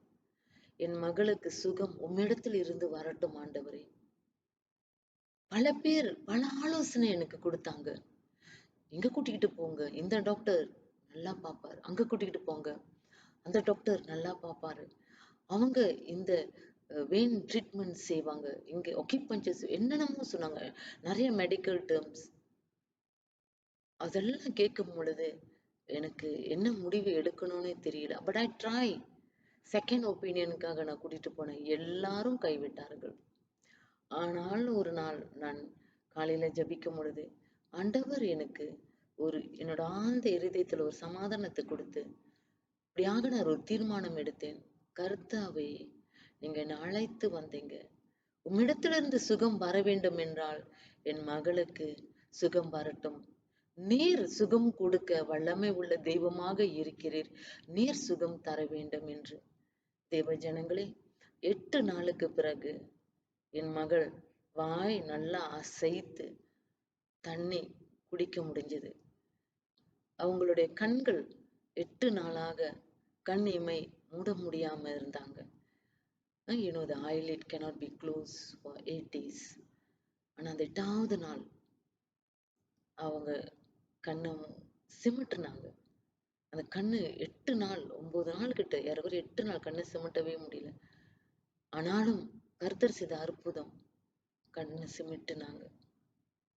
என் மகளுக்கு சுகம் உம்மிடத்தில் இருந்து வரட்டும் ஆண்டவரே. பல பேர் பல ஆலோசனை எனக்கு கொடுத்தாங்க. இங்க கூட்டிக்கிட்டு போங்க, இந்த டாக்டர் நல்லா பாப்பாரு. அங்க கூட்டிக்கிட்டு போங்க, அந்த டாக்டர் நல்லா பாப்பாரு. அவங்க இந்த வெயின் ட்ரீட்மெண்ட் செய்வாங்க, இங்க ஒக்கிபஞ்சர்ஸ் என்னென்னமோ சொன்னாங்க. நிறைய மெடிக்கல் டேர்ம்ஸ். அதெல்லாம் கேட்கும் பொழுது எனக்கு என்ன முடிவு எடுக்கணும்னே தெரியல. But I try. செகண்ட் ஒப்பீனியனுக்காக நான் கூட்டிட்டு போனேன். எல்லாரும் கைவிட்டார்கள். ஆனால் ஒரு நாள் நான் காலையில ஜபிக்கும் பொழுது ஆண்டவர் எனக்கு என்னோட ஆழ்ந்த இருதயத்துல ஒரு சமாதானத்தை கொடுத்து இப்படியாக நான் ஒரு தீர்மானம் எடுத்தேன். கர்த்தாவே, நீங்க என்னை அழைத்து வந்தீங்க. உம்மிடத்திலிருந்து சுகம் வர வேண்டும் என்றால் என் மகளுக்கு சுகம் வரட்டும். நீர் சுகம் கொடுக்க வல்லமை உள்ள தெய்வமாக இருக்கிறீர். நீர் சுகம் தர வேண்டும் என்று. தேவ ஜனங்களே, 8 நாளுக்கு பிறகு என் மகள் வாய் நல்லா அசைத்து தண்ணி குடிக்க முடிஞ்சது. அவங்களுடைய கண்கள் 8 நாளாக கண் இமை மூட முடியாம இருந்தாங்க. the eyelid cannot be closed for 8 days. ஆனா அந்த 8வது நாள் அவங்க கண்ணை சிமிட்டுனாங்க. அந்த கண்ணு 8 நாள் 9 நாள் கிட்ட யாரவர் 8 நாள் கண்ணை சிமிட்டவே முடியல. ஆனாலும் கர்த்தர் செய்த அற்புதம், கண்ணை சிமிட்டுனாங்க.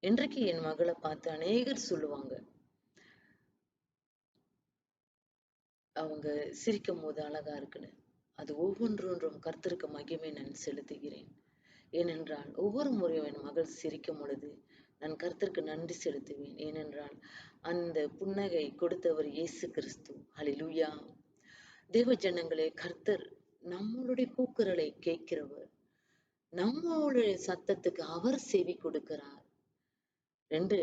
இன்றைக்கு என் மகளை பார்த்து அநேகர் சொல்லுவாங்க, அவங்க சிரிக்கும் போது அழகா இருக்குன்னு. அது ஒவ்வொன்றும் கர்த்தருக்கு மகிமை நான் செலுத்துகிறேன். ஏனென்றால் ஒவ்வொரு முறையும் என் மகள் சிரிக்கும் பொழுது நான் கர்த்தருக்கு நன்றி செலுத்துவேன். ஏனென்றால் அந்த புன்னகை கொடுத்தவர் இயேசு கிறிஸ்து. ஹல்லேலூயா. தேவ ஜனங்களே, கர்த்தர் நம்மளுடைய கூக்குரலை கேட்கிறவர். நம்மளுடைய சத்தத்துக்கு அவர் செவி கொடுக்கிறார். 2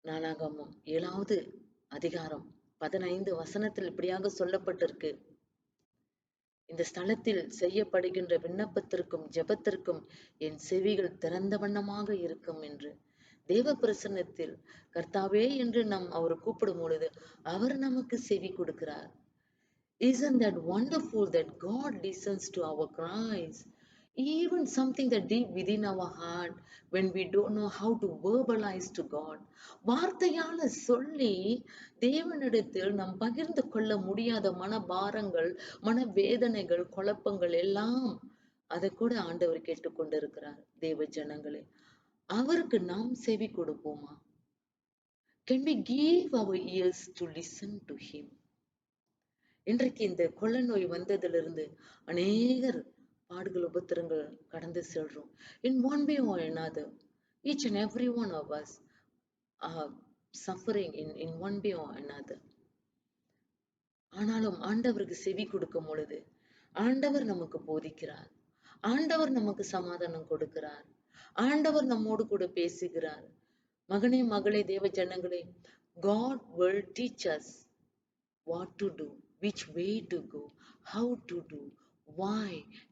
நாளாகமம் 7வது அதிகாரம் 15 வசனத்தில் இப்படியாக சொல்லப்பட்டிருக்கு. இந்த ஸ்தலத்தில் செய்யப்படுகின்ற விண்ணப்பத்திற்கும் ஜெபத்திற்கும் என் செவிகள் திறந்த வண்ணமாக இருக்கும் என்று. தேவ பிரசன்னத்தில் கர்த்தாவே என்று நாம் அவர் கூப்பிடும் பொழுது அவர் நமக்கு செவி கொடுக்கிறார். Isn't that wonderful that God listens to our cries? Even something that deep within our heart, when we don't know how to verbalize to God. வார்த்தையால சொல்லி தேவனிடத்தில் நாம் பகிர்ந்து கொள்ள முடியாத மனபாரங்கள், மனவேதனைகள், குழப்பங்கள் எல்லாம் அதை கூட ஆண்டவர் கேட்டுக்கொண்டிருக்கிறார். தேவ ஜனங்களே, அவருக்கு நாம் செவி கொடுப்போமா? Can we give our ears to listen to him? இன்றைக்கு இந்த கொள்ள நோய் வந்ததிலிருந்து அநேகர் பாடுகள் உபத்திரங்கள் கடந்து செல்றோம். In one way or another, each and every one of us are suffering in one way or another. ஆனாலும் ஆண்டவருக்கு செவி கொடுக்கும் பொழுது ஆண்டவர் நமக்கு போதிக்கிறார். ஆண்டவர் நமக்கு சமாதானம் கொடுக்கிறார். ஆண்டவர் நம்மோடு கூட பேசுகிறார். மகனே, மகளே, தேவ ஜனங்களே, God will teach us what to do, which way to go, how to do, why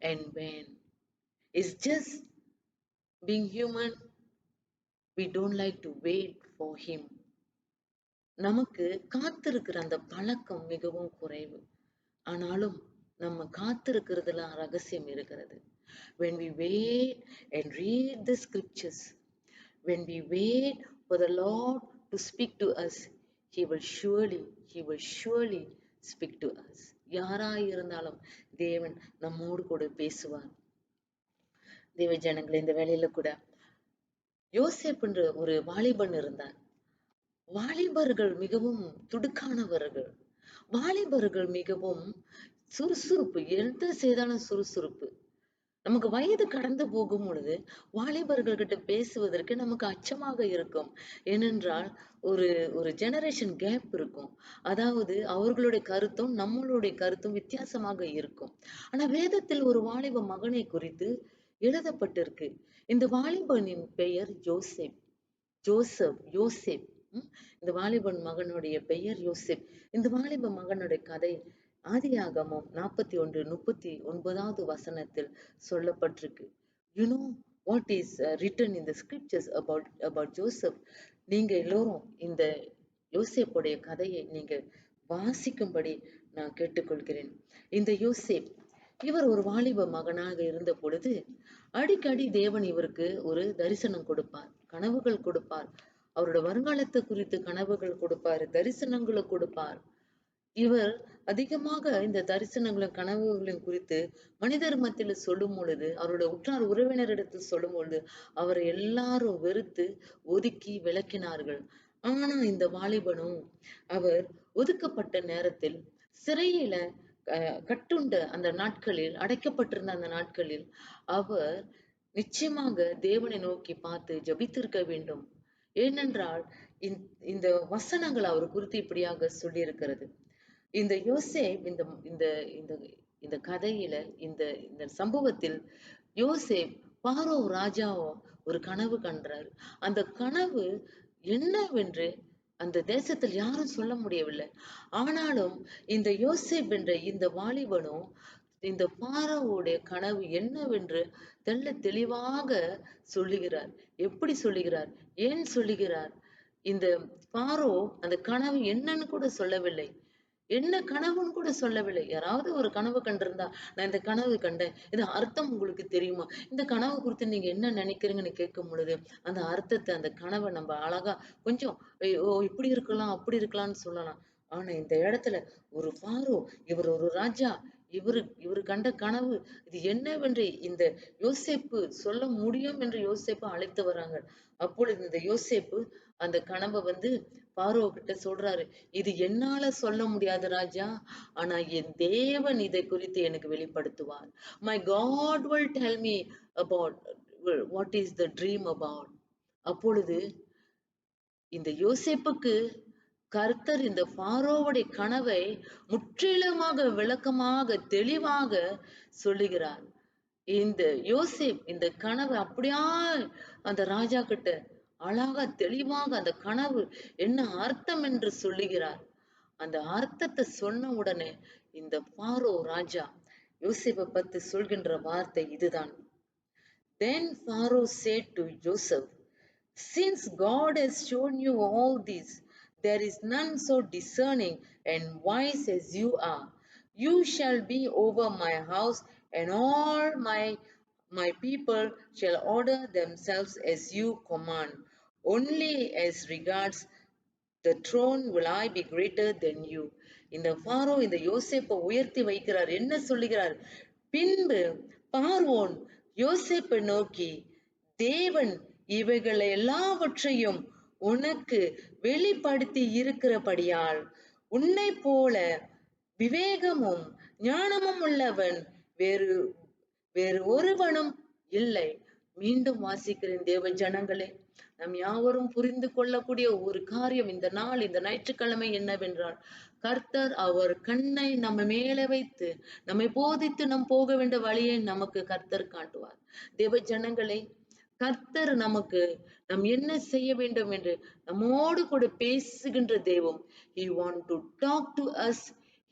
and when. It's just being human, we don't like to wait for him. நமக்கு காத்திருக்கிற அந்த பழக்கம் மிகவும் குறைவு. ஆனாலும் நம்ம காத்திருக்கிறதுல ரகசியம் இருக்கிறது. When we wait and read the scriptures, when we wait for the Lord to speak to us, he will surely speak to us. யாராய் இருந்தாலும் தேவன் நம்மோடு கூட பேசுவார். தேவ ஜனங்களே, இந்த வேளையில கூட யோசேப் என்ற ஒரு வாலிபன் இருந்தார். வாலிபர்கள் மிகவும் துடுக்கானவர்கள். வாலிபர்கள் மிகவும் சுறுசுறுப்பு, எந்த செய்தாலும் சுறுசுறுப்பு. நமக்கு வயது கடந்து போகும் பொழுது வாலிபர்கள் கிட்ட பேசுவதற்கு நமக்கு அச்சமாக இருக்கும். ஏனென்றால் ஒரு ஒரு ஜெனரேஷன் கேப் இருக்கும். அதாவது அவர்களுடைய கருத்தும் நம்மளுடைய கருத்தும் வித்தியாசமாக இருக்கும். ஆனா வேதத்தில் ஒரு வாலிப மகனை குறித்து எழுதப்பட்டிருக்கு. இந்த வாலிபனின் பெயர் யோசேப். இந்த வாலிபன் மகனுடைய பெயர் யோசேப். இந்த வாலிப மகனுடைய கதை ஆதியாகமம் 41:39 வசனத்தில் சொல்லப்பட்டிருக்கு. You know what is written in the scriptures about Joseph? நீங்க எல்லோரும் இந்த யோசேப்புடைய கதையை நீங்க வாசிக்கும்படி நான் கேட்டுக்கொள்கிறேன். இந்த யோசேப் இவர் ஒரு வாலிப மகனாக இருந்த பொழுது அடிக்கடி தேவன் இவருக்கு ஒரு தரிசனம் கொடுப்பார், கனவுகள் கொடுப்பார். அவருடைய வருங்காலத்தை குறித்து கனவுகள் கொடுப்பார், தரிசனங்களை கொடுப்பார். இவர் அதிகமாக இந்த தரிசனங்களும் கனவுகளையும் குறித்து மனிதர் மத்தியில சொல்லும் பொழுது, அவருடைய உற்றார் உறவினரிடத்தில் சொல்லும் பொழுது அவரை எல்லாரும் வெறுத்து ஒதுக்கி விலக்கினார்கள். ஆனா இந்த வாலிபனும் அவர் ஒதுக்கப்பட்ட நேரத்தில் சிறையில கட்டுண்ட அந்த நாட்களில், அடைக்கப்பட்டிருந்த அந்த நாட்களில் அவர் நிச்சயமாக தேவனை நோக்கி பார்த்து ஜபித்திருக்க வேண்டும். ஏனென்றால் இந்த வசனங்கள் அவர் குறித்து இப்படியாக சொல்லி இருக்கிறது. இந்த யோசேப் இந்த இந்த இந்த இந்த கதையில இந்த சம்பவத்தில் யோசேப் பாரோ ராஜாவோ ஒரு கனவு கண்டார். அந்த கனவு என்னவென்று அந்த தேசத்தில் யாரும் சொல்ல முடியவில்லை. ஆனாலும் இந்த யோசேப் என்ற இந்த வாலிபனும் இந்த பாரோவுடைய கனவு என்னவென்று தெளிவாக சொல்லுகிறார். எப்படி சொல்லுகிறார், ஏன் சொல்லுகிறார்? இந்த பாரோ அந்த கனவு என்னன்னு கூட சொல்லவில்லை, என்ன கனவுன்னு கூட சொல்லவில்லை. யாராவது ஒரு கனவு கண்டிருந்தா, நான் இந்த கனவு கண்டேன், இது அர்த்தம் உங்களுக்கு தெரியுமா, இந்த கனவு குறித்து நீங்க என்ன நினைக்கிறீங்கன்னு கேட்கும் பொழுது அந்த அர்த்தத்தை, அந்த கனவை நம்ம அழகா கொஞ்சம் இப்படி இருக்கலாம் அப்படி இருக்கலாம்னு சொல்லலாம். ஆனா இந்த இடத்துல ஒரு பாரோ, இவர் ஒரு ராஜா, இவரு கண்ட கனவு இது என்னவென்று இந்த யோசேப்பு சொல்ல முடியும் என்று யோசேப்பு அழைத்து வராங்க. அப்பொழுது இந்த யோசேப்பு அந்த கனவை பாரோ கிட்ட சொல்றாரு, இது என்னால சொல்ல முடியாது ராஜா, ஆனா என் தேவன் இதை குறித்து எனக்கு வெளிப்படுத்துவார். My God will tell me about what is the dream about. அப்பொழுது இந்த யோசேப்புக்கு கர்த்தர் இந்த பாரோவுடைய கனவை முற்றிலுமாக விளக்கமாக தெளிவாக சொல்லுகிறார். இந்த யோசேப் இந்த கனவை அப்படியா அந்த ராஜா கிட்ட அழகா தெளிவாக அந்த கனவு என்ன அர்த்தம் என்று சொல்லுகிறார். அந்த அர்த்தத்தை சொன்ன உடனே இந்த பாரோ ராஜா யோசேப்பை பத்தி சொல்கின்ற வார்த்தை இதுதான். Then Pharaoh said to Joseph, since God has shown you all this, there is none so discerning and wise as you are. You shall be over my house, and all my people shall order themselves as you command. Only as regards the throne will I be greater than you. இந்த borrow இந்த யோசேப்பை உயர்த்தி வைக்கிறார். என்ன சொல்லுகிறார்? பின்பு பார்வோன் யோசேப்பை நோக்கி, தேவன் இவைகளை எல்லாவற்றையும் உனக்கு வெளிப்படுத்தி இருக்கிறபடியால் உன்னை போல விவேகமும் ஞானமும் உள்ளவன் வேறு ஒருவனும் இல்லை. மீண்டும் வாசிக்கிறேன் தேவ ஜனங்களே, நம் யாவரும் புரிந்து கொள்ளக்கூடிய ஒரு காரியம் இந்த நாள், இந்த ஞாயிற்றுக்கிழமை என்னவென்றால், கர்த்தர் அவர் கண்ணை நம்ம மேலே வைத்து நம்மை போதித்து நம் போக வேண்டிய வழியை நமக்கு கர்த்தர் காட்டுவார். தேவ ஜனங்களே, கர்த்தர் நமக்கு நாம் என்ன செய்ய வேண்டும் என்று நம்மோடு கூட பேசுகின்ற தெய்வம். He want to talk to us,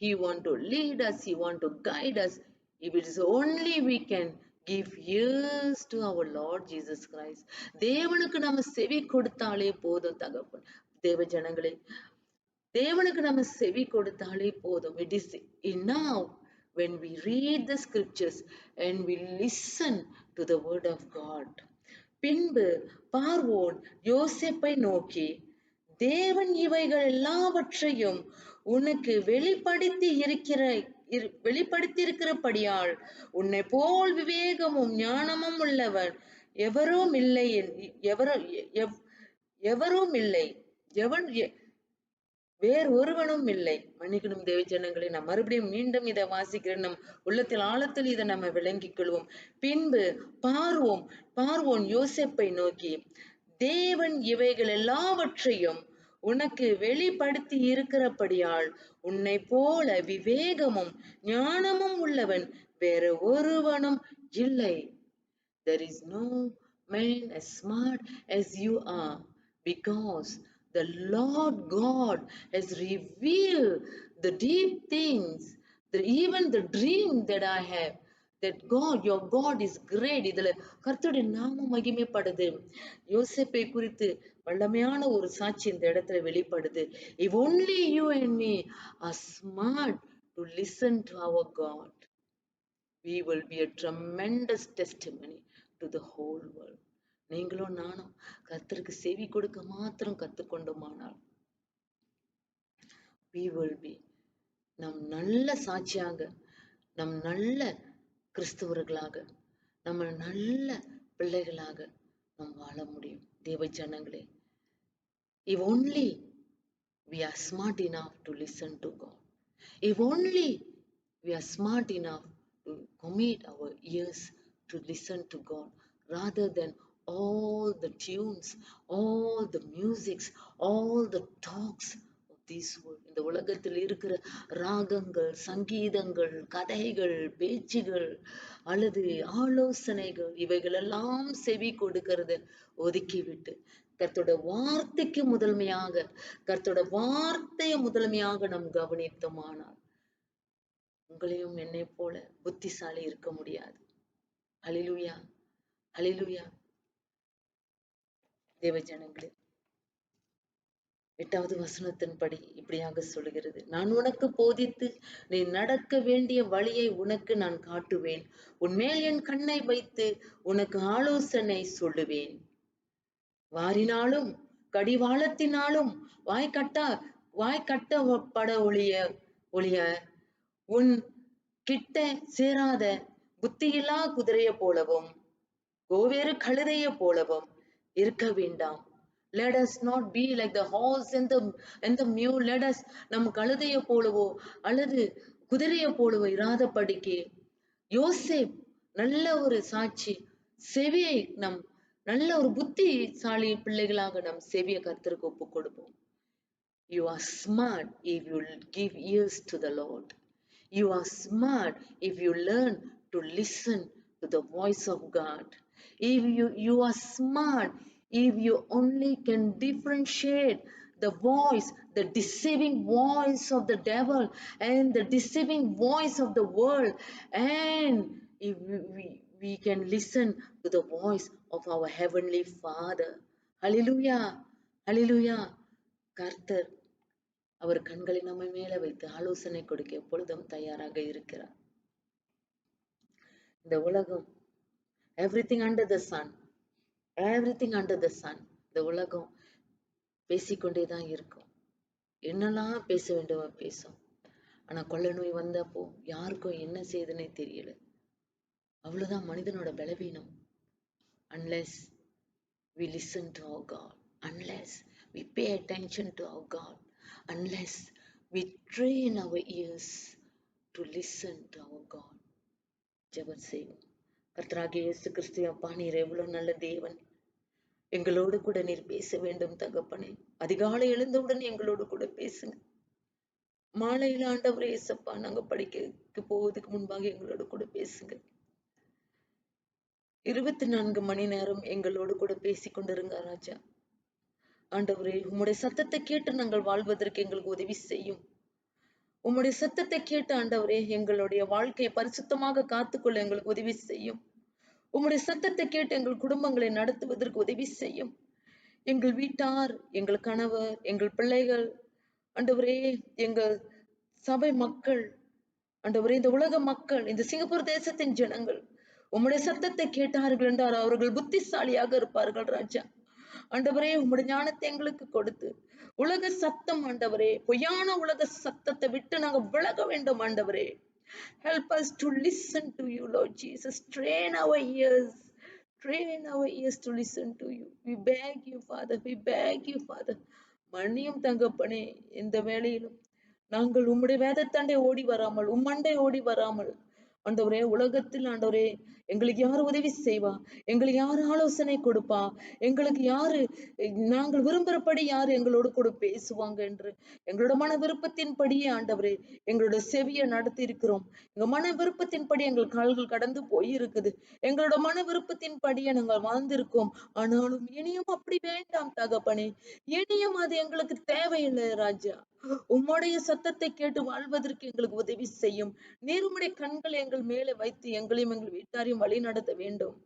he want to lead us, he want to guide us. If it is only we can give ears to our Lord Jesus Christ. தேவனுக்கு நம்ம செவி கொடுத்தாலே போதும் தகப்பன். தேவ ஜனங்களே, தேவனுக்கு நம்ம செவி கொடுத்தாலே போதும். It is enough when we read the scriptures and we listen to the word of God. பின்பு பார்வோன் யோசேப்பை நோக்கி, தேவன் இவைகள் எல்லாவற்றையும் உனக்கு வெளிப்படுத்தி இருக்கிறபடியால் உன்னை போல் விவேகமும் ஞானமும் உள்ளவன் எவரும் இல்லை எவரும் இல்லை வேறு ஒருவனும் இல்லை. மன்னிக்கணும் தேவ ஜனங்களை, நான் மறுபடியும் மீண்டும் இதை வாசிக்கிறேன். நம் உள்ளத்தில் ஆழத்தில் இதை நம்ம விளங்கிக் கொள்வோம். பின்பு பார்வோன் யோசேப்பை நோக்கி, தேவன் இவைகள் எல்லாவற்றையும் உனக்கு வெளிப்படுத்தி இருக்கிறபடியால் உன்னை போல விவேகமும் ஞானமும் உள்ளவன் வேறு ஒருவனும் இல்லை. There is no man as smart as you are, because the Lord God has revealed the deep things, even the dream that I have, that God, your God is great. இதுல கர்த்தருடைய நாமம் மகிமைப்படுது. யோசேப்பை குறித்து வல்லமையான ஒரு சாட்சி இந்த இடத்துல வெளிப்படுது. If only you and me are smart to listen to our God, we will be a tremendous testimony to the whole world. நீங்களும் நானும் கர்த்தருக்கு செவி கொடுக்க மாத்திரம் கத்துக்கொண்டோமானால் we will be, நம் நல்ல சாட்சியாக, நம் நல்ல கிறிஸ்தவர்களாக, நம்ம நல்ல பிள்ளைகளாக நாம் வாழ முடியும். தேவ ஜனங்களே, if only we are smart enough to listen to God, if only we are smart enough to commit our ears to listen to God, rather than all the tunes, all the musics, all the talks of this world. இந்த உலகத்தில் இருக்கிற ராகங்கள், சங்கீதங்கள், கதைகள், பேச்சுகள் அல்லது ஆலோசனைகள், இவைகள் எல்லாம் செவி கொடுக்கிறத ஒதுக்கிவிட்டு கர்த்தரோட வார்த்தைக்கு முதன்மையாக, கர்த்தரோட வார்த்தையை முதன்மையாக நாம் கவனித்தோமானால் உங்களையும் என்னை போல புத்திசாலி இருக்க முடியாது. ஹல்லேலூயா, ஹல்லேலூயா. தேவ ஜனங்களே, 8வது வசனத்தின்படி இப்படியாக சொல்லுகிறது, நான் உனக்கு போதித்து நீ நடக்க வேண்டிய வழியை உனக்கு நான் காட்டுவேன், உன்மேல் என் கண்ணை வைத்து உனக்கு ஆலோசனை சொல்லுவேன். வாரினாலும் கடிவாளத்தினாலும் வாய்க்கட்டப்பட ஒழிய உன் கிட்ட சேராத புத்தியில்லா குதிரையை போலவும் கோவேறு கழுதையை போலவும் இருக்க வேண்டாம். Let us not be like the horse and the mule. Let us நம் கழுதையை போலவோ அல்லது குதிரையை போலவோ இராதபடிக்கு யோசேப் நல்ல ஒரு சாட்சி, செவியை நம் நல்ல ஒரு புத்திசாலி பிள்ளைகளாக நம் செவியை கர்த்தருக்கு ஒப்பு கொடுப்போம். You are smart if you give ears to the Lord. You are smart if you learn to listen to the voice of God. If you are smart if you only can differentiate the voice, the deceiving voice of the devil and the deceiving voice of the world, and if we can listen to the voice of our heavenly Father. Hallelujah, hallelujah. கர்த்தர் அவர் கண்களை நம்ம மேல வைத்து ஆலோசனை கொடுக்க எப்பொழுதும் தயாராக இருக்கிறார். இந்த உலகம், everything under the sun, இந்த உலகம் பேசிக்கொண்டேதான் இருக்கும். என்னெல்லாம் பேச வேண்டுமோ பேசும். ஆனா கொள்ளை நோய் வந்தப்போ யாருக்கும் என்ன செய்யுதுன்னே தெரியல. அவ்வளவுதான் மனிதனோட பலவீனம். Unless we listen to our God, unless we pay attention to our God, unless we train our ears to listen to our God. ஜெபம் செய்வோம். கர்த்தராகிய இயேசு கிறிஸ்து, அப்பா நீர் எவ்வளவு நல்ல தேவன். எங்களோடு கூட நீர் பேச வேண்டும் தகப்பனே. அதிகாலை எழுந்தவுடன் எங்களோடு கூட பேசுங்க. மாலையில ஆண்டவரே இயேசப்பா நாங்க படிக்க போவதுக்கு முன்பாக எங்களோடு கூட பேசுங்க. 24 மணி நேரம் எங்களோடு கூட பேசி கொண்டிருங்க ராஜா. ஆண்டவரே, உம்முடைய சத்தத்தை கேட்டு நாங்கள் வாழ்வதற்கு எங்களுக்கு உதவி செய்யும். உம்முடைய சத்தத்தை கேட்டு ஆண்டவரே எங்களுடைய வாழ்க்கையை பரிசுத்தமாக காத்துக்கொள்ள எங்களுக்கு உதவி செய்யும். உம்முடைய சத்தத்தை கேட்டு எங்கள் குடும்பங்களை நடத்துவதற்கு உதவி செய்யும். எங்கள் வீட்டார், எங்கள் கணவர், எங்கள் பிள்ளைகள், ஆண்டவரே எங்கள் சபை மக்கள், ஆண்டவரே இந்த உலக மக்கள், இந்த சிங்கப்பூர் தேசத்தின் ஜனங்கள் உம்முடைய சத்தத்தை கேட்டார்கள் என்றால் அவர்கள் புத்திசாலியாக இருப்பார்கள் ராஜா. ஆண்டவரே உம்முடைய ஞானத்தை எங்களுக்கு கொடுத்து உலக சத்தம் ஆண்டவரே, பொய்யான உலக சத்தத்தை விட்டு நாங்க விலக வேண்டும் ஆண்டவரே. Help us to listen to you, Lord Jesus. Train our ears to listen to you. We beg you, Father. We beg you, Father. மன்னியும் தகப்பனே, இந்த வேளையிலும் நாங்கள் உம்முடைய வேதத்தாண்டே ஓடி வராமல், உம்மண்டை ஓடி வராமல் ஆண்டவரே, உலகத்தில் ஆண்டவரே எங்களுக்கு யாரு உதவி செய்வா, எங்களுக்கு யாரு ஆலோசனை கொடுப்பா, எங்களுக்கு யாரு நாங்கள் விரும்புறபடி யாரு எங்களோடு கூட பேசுவாங்க என்று எங்களோட மன விருப்பத்தின்படியே ஆண்டவரே எங்களோட செவியை நடத்தி இருக்கிறோம். எங்க மன விருப்பத்தின்படி எங்கள் கால்கள் கடந்து போயிருக்குது. எங்களோட மன விருப்பத்தின்படியே நாங்கள் வாழ்ந்திருக்கோம். ஆனாலும் இனியும் அப்படி வேண்டாம் தகப்பனே, இனியும் அது எங்களுக்கு தேவையில்லை ராஜா. உம்முடைய சத்தத்தை கேட்டு வாழ்வதற்கு எங்களுக்கு உதவி செய்யும். நீர் உம்முடைய கண்களை எங்கள் மேலே வைத்து எங்களையும் எங்கள் வீட்டாரையும் வழி நடத்த வேண்டும்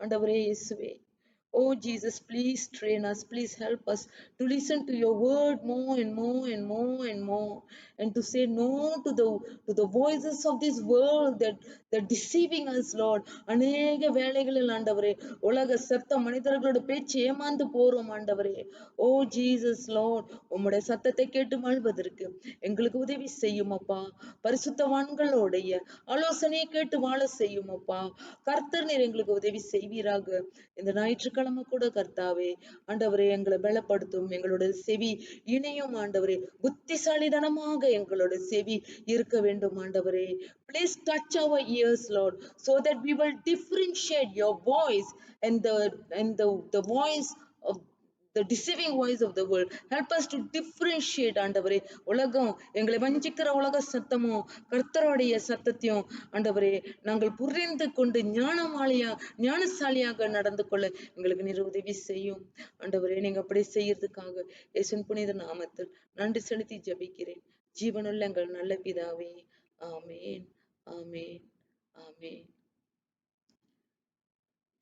ஆண்டவரே இயேசுவே. Oh Jesus, please train us, please help us to listen to your word more and more and more and more, and to say no to the voices of this world that deceiving us, Lord. அநேக வேளைகளில் ஆண்டவரே உலக சத்தம் மனிதர்களோட பேச்சு ஏமாந்து போறோம் ஆண்டவரே. Oh Jesus, Lord, உம்முடைய சத்தத்தை கேட்டு வாழ்வதற்கு எங்களுக்கு உதவி செய்யும் அப்பா. பரிசுத்தவான்களுடைய ஆலோசனையை கேட்டு வாழ செய்யும் அப்பா. கர்த்தர் நீர் எங்களுக்கு உதவி செய்வீராக. இந்த ஞாயிற்றுக்கிழமை கூட கர்த்தாவே ஆண்டவரே எங்களை பலப்படுத்தும். எங்களோட செவி இணையும் ஆண்டவரே, புத்திசாலிதனமாக எங்களோட செவி இருக்க வேண்டும் ஆண்டவரே. Please touch our ears, Lord, so that we will differentiate your voice and the voice of the deceiving voice of the world. Help us to differentiate ஆண்டவரே. உலகம் எங்களை வஞ்சிக்கிற உலக சத்தமும் கர்த்தருடைய சத்தத்தையும் ஆண்டவரே நாங்கள் புரிந்து கொண்டு ஞானசாலியாக நடந்து கொள்ள எங்களுக்கு நீர் உதவி செய்யும் ஆண்டவரே. நீங்க அப்படி செய்யறதுக்காக இயேசுவின் புனித நாமத்தில் நன்றி செலுத்தி ஜெபிக்கிறேன். ஜீவனுள்ள எங்கள் நல்ல பிதாவே, ஆமேன், ஆமேன், ஆமேன்.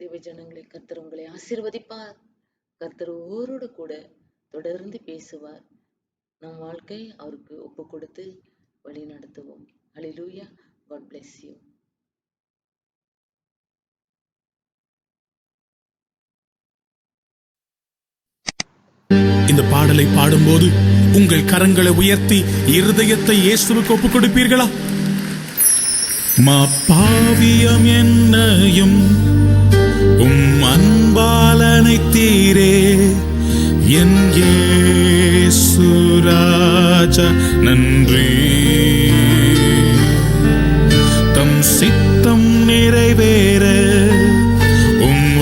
தேவ ஜனங்களே, கர்த்தர் உங்களை ஆசீர்வதிப்பார். கர்த்தர் ஒவ்வொருவரோடு கூட தொடர்ந்து பேசுவார். நம் வாழ்க்கை அவருக்கு ஒப்பு கொடுத்து வழி நடத்துவோம். ஹல்லேலூயா. God bless you. இந்த பாடலை பாடும்போது உங்கள் கரங்களை உயர்த்தி இருதயத்தை இயேசுவுக்கு ஒப்பு கொடுப்பீர்களா? பாவியம் என்னையும் அன்பால் அணைத்தீரே என் இயேசு ராஜா நன்றி. தம் சித்தம் நிறைவேற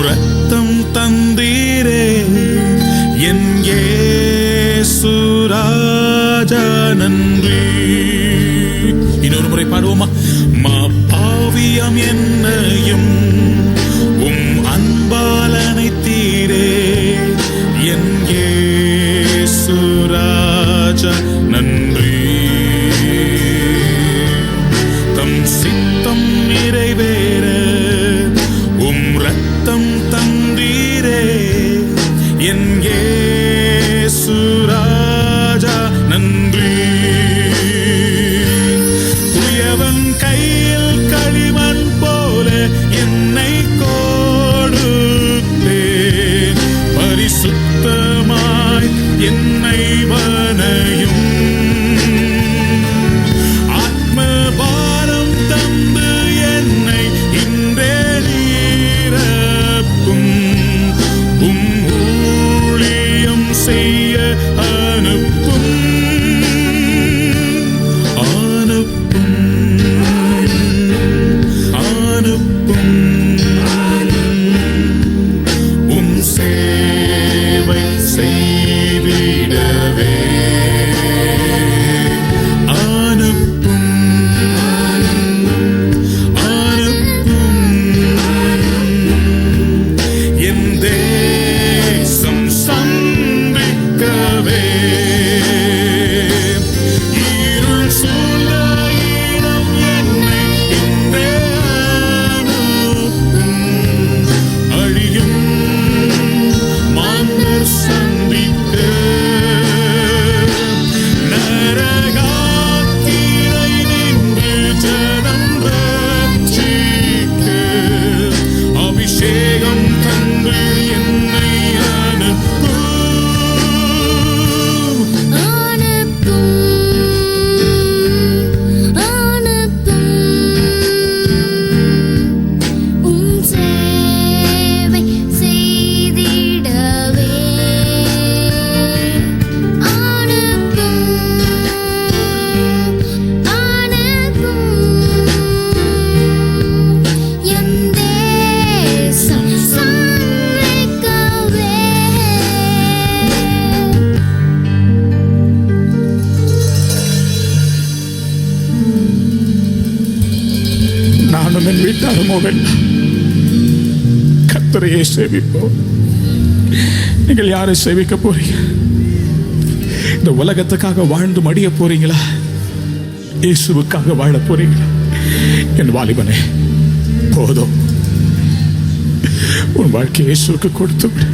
ரத்தம் தந்தீரே என் இயேசு ராஜா நன்றி. இன்னொரு முறை பாடுவோமா? பாவியம் என்னையும் அன்பால் அணைத்தீரே என் இயேசு ராஜா நன்றி. தம் சித்தம் நிறைவேற ரத்தம் தந்தீரே என் இயேசு ராஜா நன்றி. குயவன் கையில் களிமண் போல என்னை பரிசுத்தமாய் என்னை வனையும் ஆத்மபாரம் தந்து என்னை இன்றே நீரப்பும் ஊழியம் செய்ய அனுப்பும் சேவை செய்திட நேரமோ வேண்டாம், கர்த்தரையே சேவிப்போம். நீங்கள் யாரை சேவிக்க போறீங்க? இந்த உலகத்துக்காக வாழ்ந்து மடிய போறீங்களா? இயேசுவுக்காக வாழ போறீங்களா? என் வாலிபனே, போதும், உன் வாழ்க்கை இயேசுவுக்கு கொடுத்து விடு.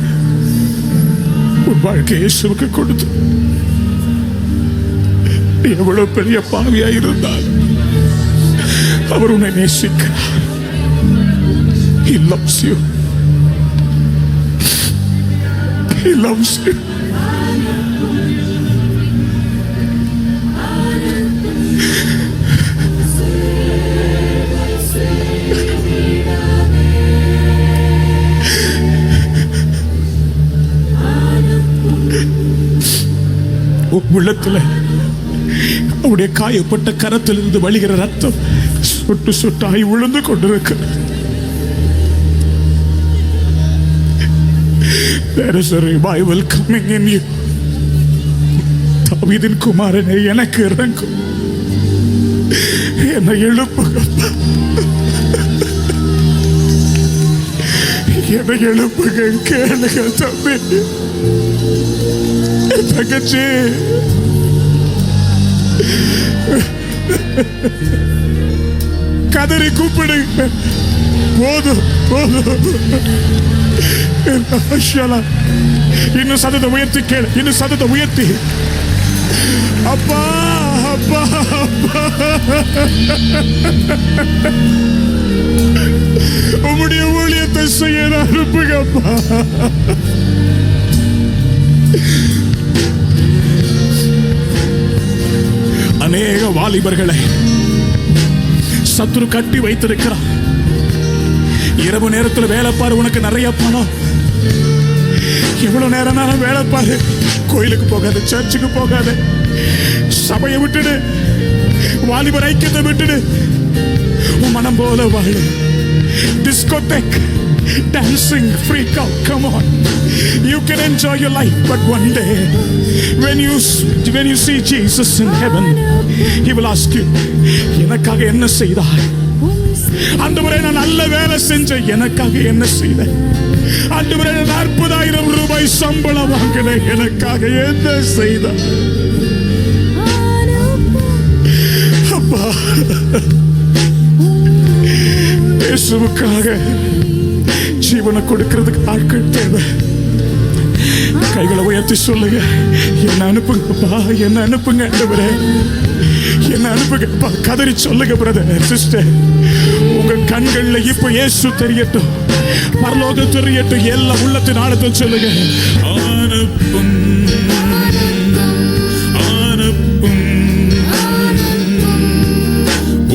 உன் வாழ்க்கை இயேசுவுக்கு கொடுத்து. எவ்வளவு பெரிய பாவியா இருந்தால் அவர் உன்னை நேசிக்கிறார். He loves you. He loves you. உள்ளத்துல அவருடைய காயப்பட்ட கரத்திலிருந்து வழிகிற ரத்தம் சொட்டு சொட்டாய் விழுந்து கொண்டிருக்கிறது. There is a revival coming in you. தாவீதின் குமாரனே, எனக்கு இறங்கும், என்னை எழுப்புங்க, என்னை எழுப்புங்க. கேளுங்க தம்பி, தங்கச்சி, கதறி கூப்பிடுங்க. போதும் போதும். இன்னும் சத்தத்தை உயர்த்தி கேளு, இன்னும் சத்தத்தை உயர்த்தி. அப்பா அப்பா அப்பா, உம்முடைய ஊழியத்தை செய்ய அனுப்புங்கப்பா. அநேக வாலிபர்களை சத்துரு கட்டி வைத்திருக்கிறார். இரவு நேரத்தில் வேலை பாரு, உனக்கு நிறைய பணம். எவ்வளவு நேரம் வேலை பாரு, கோயிலுக்கு போகாது, சர்ச்சுக்கு போகாது, சபையை விட்டுடு, வாலிபர் ஐக்கியத்தை விட்டுடு, உன் மனம் போல வாழு. டிஸ்கோடெக், dancing, freak out, come on. You can enjoy your life, but one day when you see Jesus in heaven, he will ask you, எனக்காக என்ன செய்தாய்? ஆண்டவரே, நான் நல்ல வேலை செஞ்சேன், எனக்காக என்ன செய்த? ஆண்டவரே, 40,000 ரூபாய் சம்பளம் வாங்கினேன், எனக்காக என்ன செய்த? அப்பா, இயேசுவுக்காக ஜீவனை கொடுக்கிறதுக்கு ஆட்கள் தேவை. கைகளை உயர்த்தி சொல்லுங்க, என்ன அனுப்புங்கப்பா, என்ன அனுப்புங்க ஆண்டவரே, என்ன அனுப்புங்கப்பா. கதறி சொல்லுங்க பிரதர், சிஸ்டர். உங்க கண்கள்ல இப்ப இயேசு தெரியட்டும், பரலோகம் தெரியட்டும், எல்லா உள்ளத்தின் ஆழத்தில் சொல்லுங்க, அனுப்பும் அனுப்பும்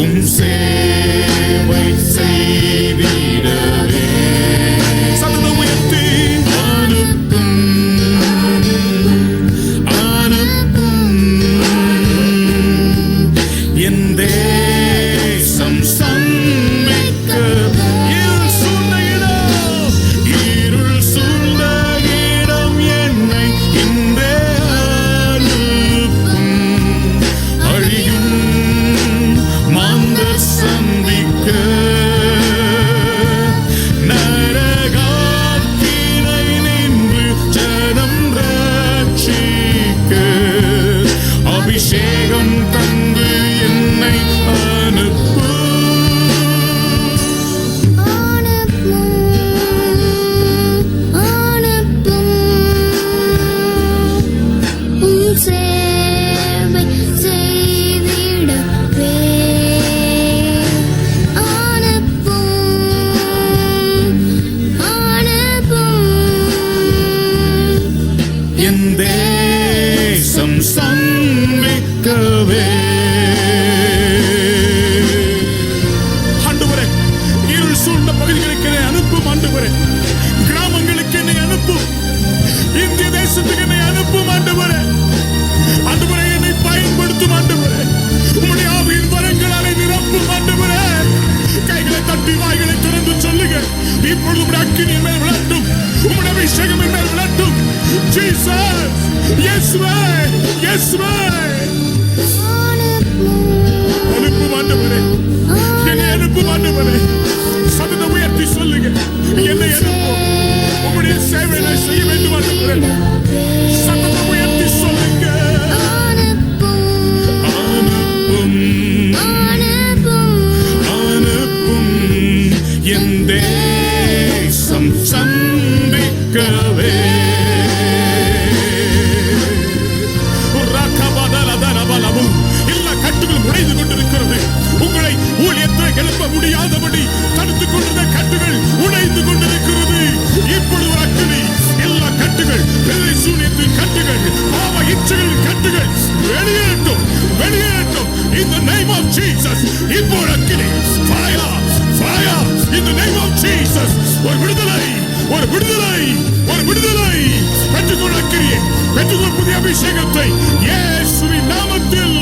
உம் சேவை செய்திடவே. சத்தத்தை உயர்த்தி, அனுப்பும் அனுப்பும் என் தேசம் சந்திக்க. இருள் சூழ்ந்த இடம், இருள் சூழ்ந்த இடம் என்னை இன்றே அனுப்பும். அழியும் மாந்தர் சந்திக்க, நரகாக்கினை நின்று ஜனம் ரட்சிக்க, அபிஷேகம் தந்து என்னை அனுப்பும். என் தேசம் சந்திக்கவே. ஆண்டவரே, இருள் சூழ்ந்த பகுதிகளுக்கு என்னை அனுப்பும். ஆண்டவரே, கிராமங்களுக்கு என்னை அனுப்பும். இந்திய தேசத்துக்கு என்னை அனுப்பும். ஆண்டவரே, ஆண்டவரே, என்னை பயன்படுத்தும். ஆண்டவரே, உம்முடைய ஆவியின் வரங்களாலே நிரப்பும். ஆண்டவரே, கைகளை தட்டி வாய்களை திறந்து சொல்லுங்க, இப்பொழுது உம்முடைய அக்கினி மேல் விளட்டும், உம்முடைய அபிஷேகம் மேல் விளட்டும். ஜீசஸ், இயேசுவே, இயேசுவே, அனுப்பும் ஆண்டவரே, என்னை அனுப்பும் ஆண்டவரே. சொல்லுங்க, என்னை அனுப்பும். உம்முடைய சேவையை செய்ய வேண்டும் ஆண்டவரே. சத்தத்தை உயர்த்தி சொல்லுங்க. அனுப்பும், அனுப்பும் என் தேசம் சந்திக்கவே. எல்லா கட்டுகளும் உடைந்து கொண்டிருக்கிறது. உங்களை ஊழியத்தை எழுப்ப முடியாதபடி தடுத்துக் கொண்டிருந்த கட்டுகள் உடைந்து கொண்டிருக்கிறது. இப்பொழுது ஒரு அக்கினி எல்லா கட்டுகள், வெள்ளை சூனியத்தின் கட்டுகள், பாவ இச்சைகளின் கட்டுகள் வெளியேறட்டும், வெளியேறட்டும். In the name of Jesus. இப்போ ஒரு அக்கினி, fire, fire, in the name of Jesus. ஒரு விடுதலை, ஒரு விடுதலை, ஒரு விடுதலை. பெற்றுக்கொள் அக்கினியை, பெற்றுக்கொள் புதிய அபிஷேகத்தை இயேசுவின் நாமத்தில்.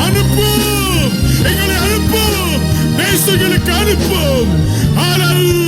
அனுப்பும், எங்களை அனுப்பும், தேசங்களுக்கு அனுப்பும். ஹalleluya.